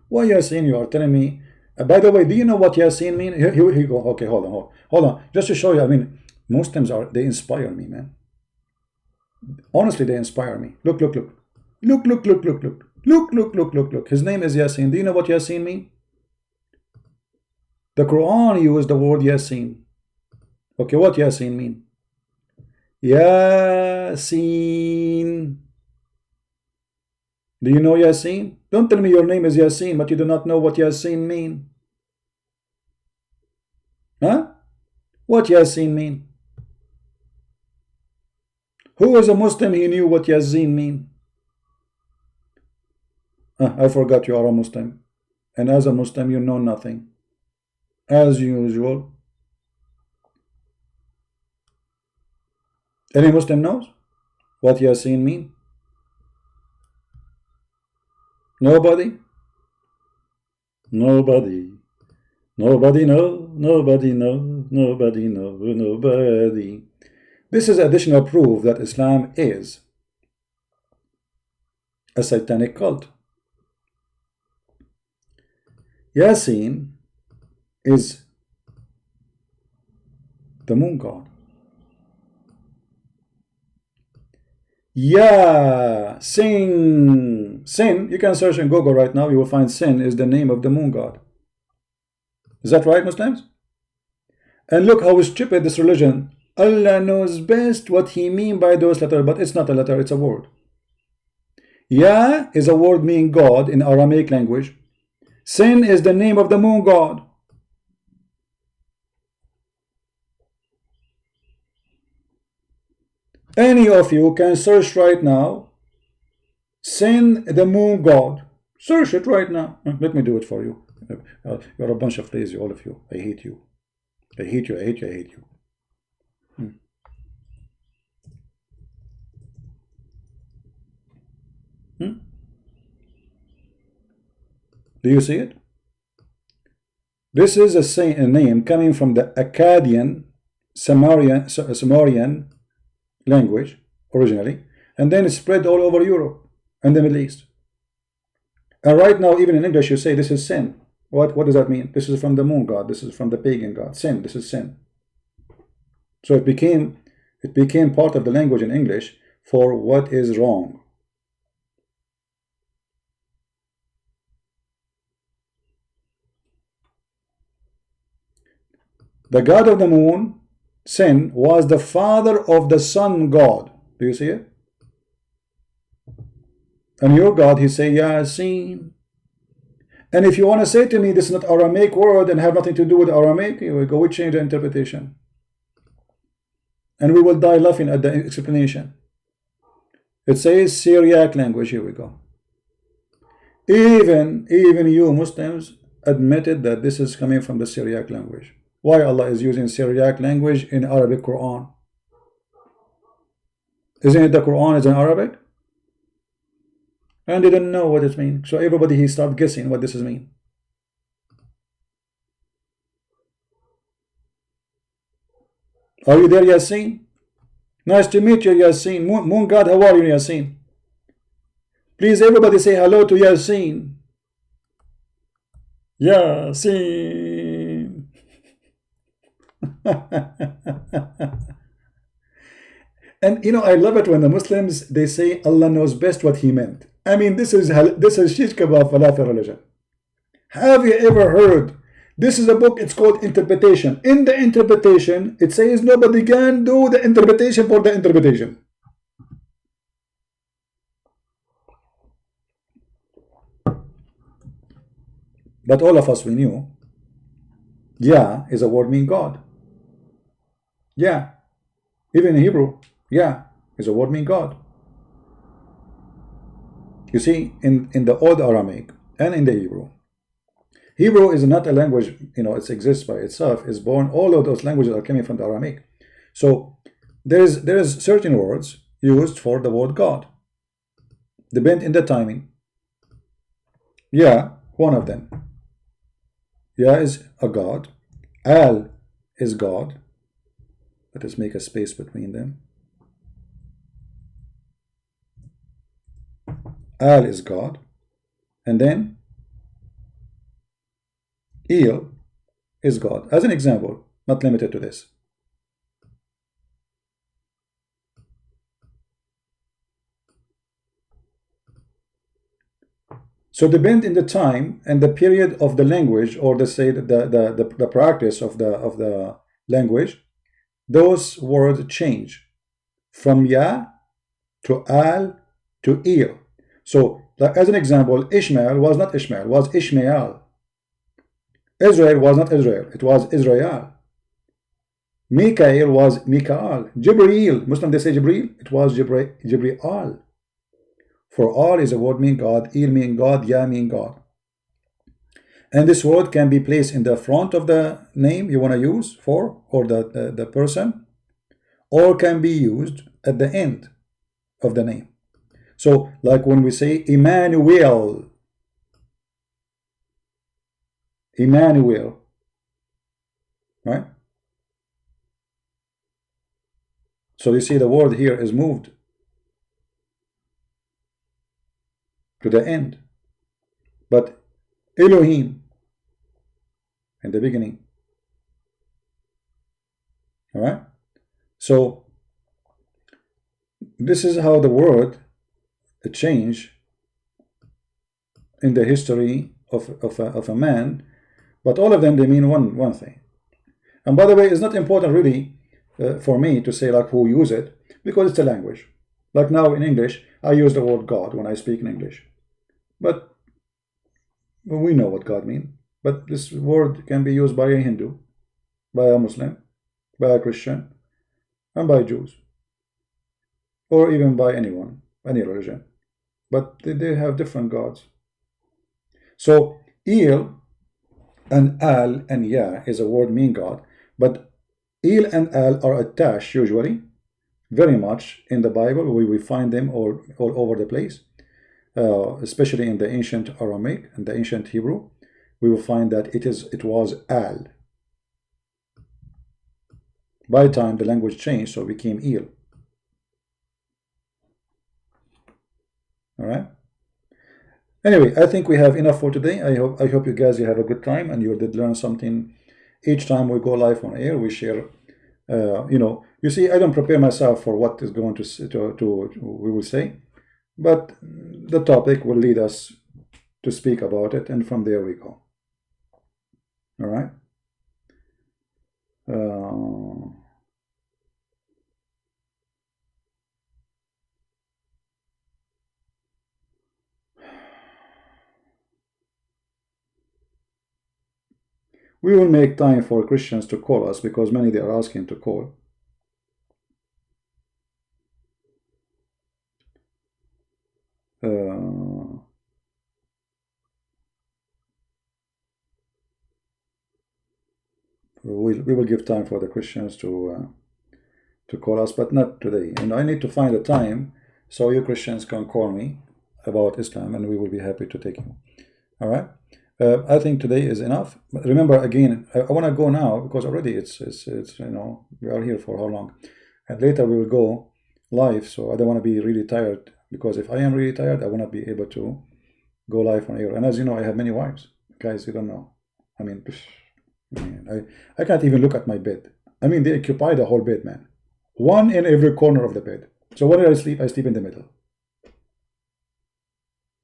Why Yasin? You are telling me. By the way, do you know what Yasin mean? Here you go. Okay, hold on. Just to show you, I mean, Muslims they inspire me, man. Honestly, they inspire me. Look. Look, look, look, look, look. Look, look, look, look, look. His name is Yasin. Do you know what Yasin means? The Quran used the word Yasin. Okay, what Yasin mean? Yasin. Do you know Yasin? Don't tell me your name is Yasin, but you do not know what Yasin mean. Huh? What Yasin mean? Who is a Muslim? He knew what Yasin mean. I forgot you are a Muslim. And as a Muslim, you know nothing. As usual. Any Muslim knows what Yasin mean? Nobody? Nobody. Nobody know. Nobody know. Nobody know. Nobody. This is additional proof that Islam is a satanic cult. Yasin is the moon god. Sin. Sin, you can search in Google right now, you will find Sin is the name of the moon god. Is that right, Muslims? And look how stupid this religion. Allah knows best what he mean by those letters, but it's not a letter, it's a word. Ya is a word meaning God in Aramaic language. Sin is the name of the moon god. Any of you can search right now, Sin, the moon god. Search it right now. Let me do it for you. You're a bunch of lazy, all of you. I hate you. I hate you, I hate you, I hate you. Do you see it? This is a name coming from the Akkadian Sumerian language originally, and then it spread all over Europe and the Middle East. And right now, even in English, you say this is sin. What does that mean? This is from the moon god. This is from the pagan god. Sin. This is sin. So it became part of the language in English for what is wrong. The god of the moon, Sin, was the father of the sun god. Do you see it? And your God, he say Yasin. And if you want to say to me this is not Aramaic word and have nothing to do with Aramaic, you will go, we change the interpretation. And we will die laughing at the explanation. It says Syriac language. Here we go. Even you Muslims admitted that this is coming from the Syriac language. Why Allah is using Syriac language in Arabic Quran? Isn't it the Quran is in Arabic? And they don't know what it means. So everybody he start guessing what this is mean. Are you there, Yasin? Nice to meet you, Yasin. Moon God, how are you, Yasin? Please everybody say hello to Yasin. Yasin. And you know, I love it when the Muslims they say Allah knows best what he meant. I mean, this is shish kebab falafel religion. Have you ever heard? This is a book, it's called Interpretation. In the interpretation, it says nobody can do the interpretation for the interpretation. But all of us, we knew, Yah is a word meaning God. Yeah. Even in Hebrew, Yah is a word meaning God. You see, in the Old Aramaic and in the Hebrew is not a language, you know, it exists by itself, is born, all of those languages are coming from the Aramaic. So there is certain words used for the word God, depend in the timing. Yeah, one of them. Yeah is a God. Al is God. Let us make a space between them. Al is God. And then El is God. As an example, not limited to this. So depend in the time and the period of the language, or the practice of the language, those words change from ya to al to il. So like, as an example, Ishmael was not Ishmael, was Ishmael. Israel was not Israel, it was Israel. Mikael was Mikael. Jibreel, Muslim they say Jibreel, it was Jibreel. For all is a word mean God, il mean God, ya mean God. And this word can be placed in the front of the name you want to use for, or the person, or can be used at the end of the name. So like when we say Emmanuel, Emmanuel, right? So you see the word here is moved to the end. But Elohim in the beginning. All right? So this is how the word change in the history of a man, but all of them, they mean one thing. And by the way, it's not important really for me to say like who use it, because it's a language. Like now in English, I use the word God when I speak in English, but we know what God means. But this word can be used by a Hindu, by a Muslim, by a Christian, and by Jews, or even by anyone, any religion. But they have different gods. So Il and Al and Ya is a word mean God, but Il and Al are attached usually very much in the Bible. We find them all over the place, especially in the ancient Aramaic and the ancient Hebrew. We will find that it was Al. By the time the language changed, so it became Il. All right. Anyway, I think we have enough for today. I hope you guys have a good time and you did learn something. Each time we go live on air, we share. You see, I don't prepare myself for what is going to we will say, but the topic will lead us to speak about it, and from there we go. All right. We will make time for Christians to call us, because many they are asking to call. We will give time for the Christians to call us, but not today. And I need to find a time so you Christians can call me about Islam, and we will be happy to take you. All right. I think today is enough. But remember, again, I want to go now, because already it's we are here for how long, and later we will go live. So I don't want to be really tired, because if I am really tired, I will not be able to go live on air. And as you know, I have many wives, guys. You don't know. I mean, I can't even look at my bed. I mean, they occupy the whole bed, man. One in every corner of the bed. So when I sleep in the middle.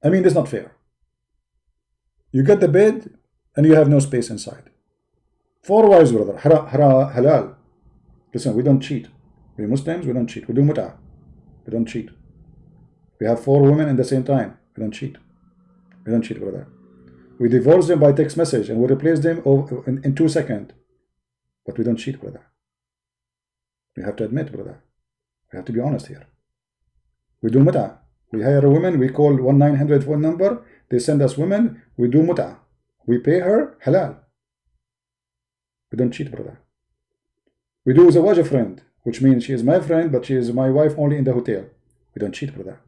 I mean, that's not fair. You get the bed and you have no space inside. 4 wives, brother. Halal. Listen, we don't cheat. We Muslims, we don't cheat. We do mut'ah. We don't cheat. We have 4 women at the same time. We don't cheat. We don't cheat, brother. We divorce them by text message and we replace them in 2 seconds. But we don't cheat, brother. We have to admit, brother. We have to be honest here. We do mut'ah. We hire a woman, we call 1-900 phone number, they send us women, we do mut'ah. We pay her halal. We don't cheat, brother. We do zawaj friend, which means she is my friend, but she is my wife only in the hotel. We don't cheat, brother.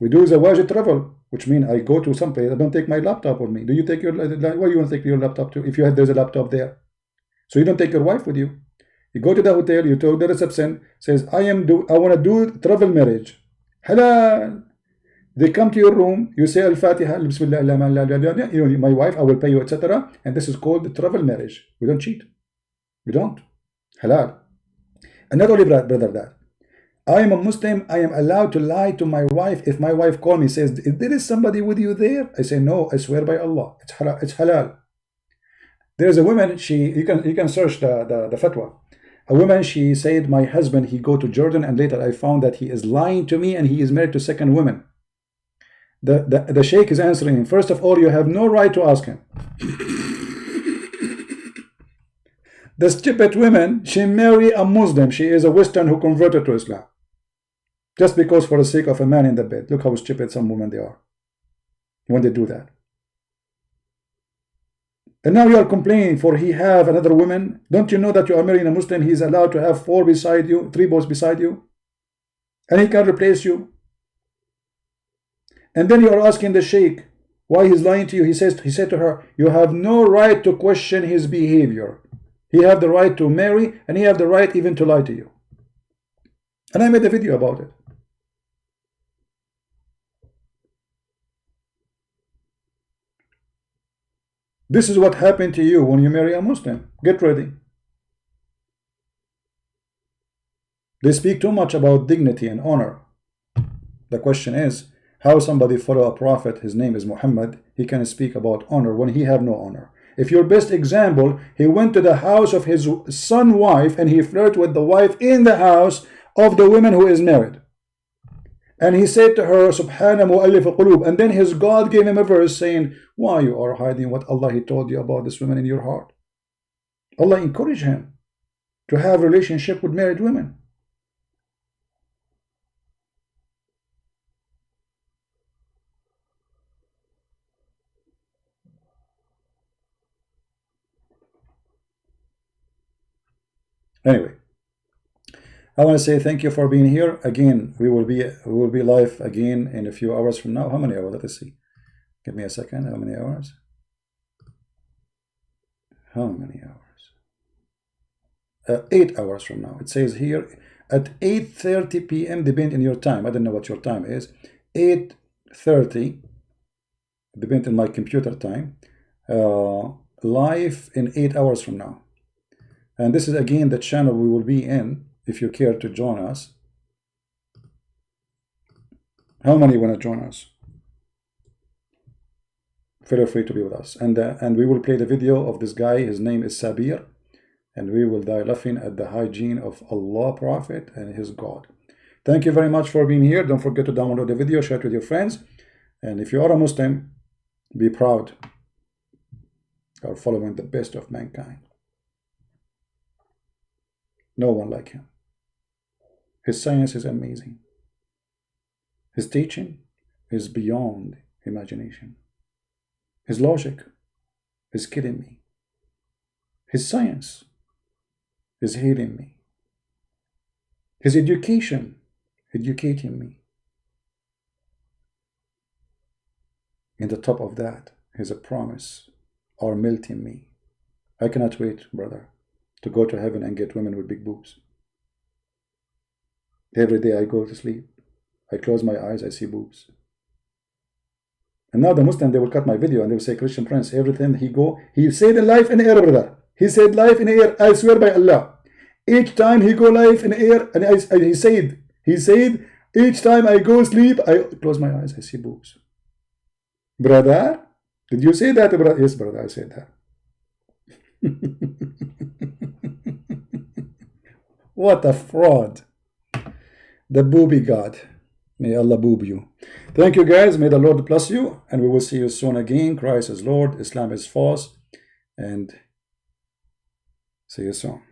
We do zawaj travel, which means I go to some place, I don't take my laptop with me. Do you take your, why do you want to take your laptop to, if you have, there's a laptop there? So you don't take your wife with you. You go to the hotel, you tell the reception, says, I want to do travel marriage. Halal. They come to your room, you say Al-Fatiha, my wife, I will pay you, etc. And this is called the travel marriage. We don't cheat. We don't. Halal. And not only, brother, that. I am a Muslim. I am allowed to lie to my wife. If my wife calls me, says, there is somebody with you there, I say, no, I swear by Allah, it's halal. It's halal. There's a woman, you can search the fatwa. A woman, she said, my husband, he go to Jordan, and later I found that he is lying to me and he is married to second woman. The sheikh is answering, first of all, you have no right to ask him. The stupid woman, she marry a Muslim. She is a Western who converted to Islam. Just because for the sake of a man in the bed. Look how stupid some women they are when they do that. And now you are complaining for he have another woman. Don't you know that you are marrying a Muslim? He is allowed to have 4 beside you, 3 boys beside you. And he can replace you. And then you are asking the sheikh why he's lying to you. He said to her, you have no right to question his behavior. He have the right to marry, and he have the right even to lie to you. And I made a video about it. This is what happened to you when you marry a Muslim. Get ready. They speak too much about dignity and honor. The question is, how somebody follow a prophet, his name is Muhammad, he can speak about honor when he have no honor. If your best example, he went to the house of his son's wife and he flirted with the wife in the house of the woman who is married. And he said to her, Subhana mu'allif al-qulub. And then his God gave him a verse saying, why you are hiding what Allah he told you about this woman in your heart? Allah encouraged him to have a relationship with married women. Anyway, I want to say thank you for being here. Again, we will be live again in a few hours from now. How many hours? Let us see. Give me a second. How many hours? How many hours? 8 hours from now. It says here at 8:30 p.m. depending on your time. I don't know what your time is. 8:30, depending on my computer time. Live in 8 hours from now. And this is again the channel we will be in if you care to join us. How many want to join us? Feel free to be with us. And we will play the video of this guy. His name is Sabir. And we will die laughing at the hygiene of Allah, Prophet, and his God. Thank you very much for being here. Don't forget to download the video, share it with your friends. And if you are a Muslim, be proud. You are following the best of mankind. No one like him. His science is amazing. His teaching is beyond imagination. His logic is killing me. His science is healing me. His education, educating me. In the top of that, his promise are melting me. I cannot wait, brother, to go to heaven and get women with big boobs. Every day I go to sleep, I close my eyes, I see boobs. And now the Muslim, they will cut my video and they will say, Christian Prince, everything he said in life in air, brother. He said life in air, I swear by Allah. Each time he go life in air, and he said, each time I go sleep, I close my eyes, I see boobs. Brother, did you say that, brother? Yes, brother, I said that. What a fraud. The booby God. May Allah boob you. Thank you guys. May the Lord bless you. And we will see you soon again. Christ is Lord. Islam is false. And see you soon.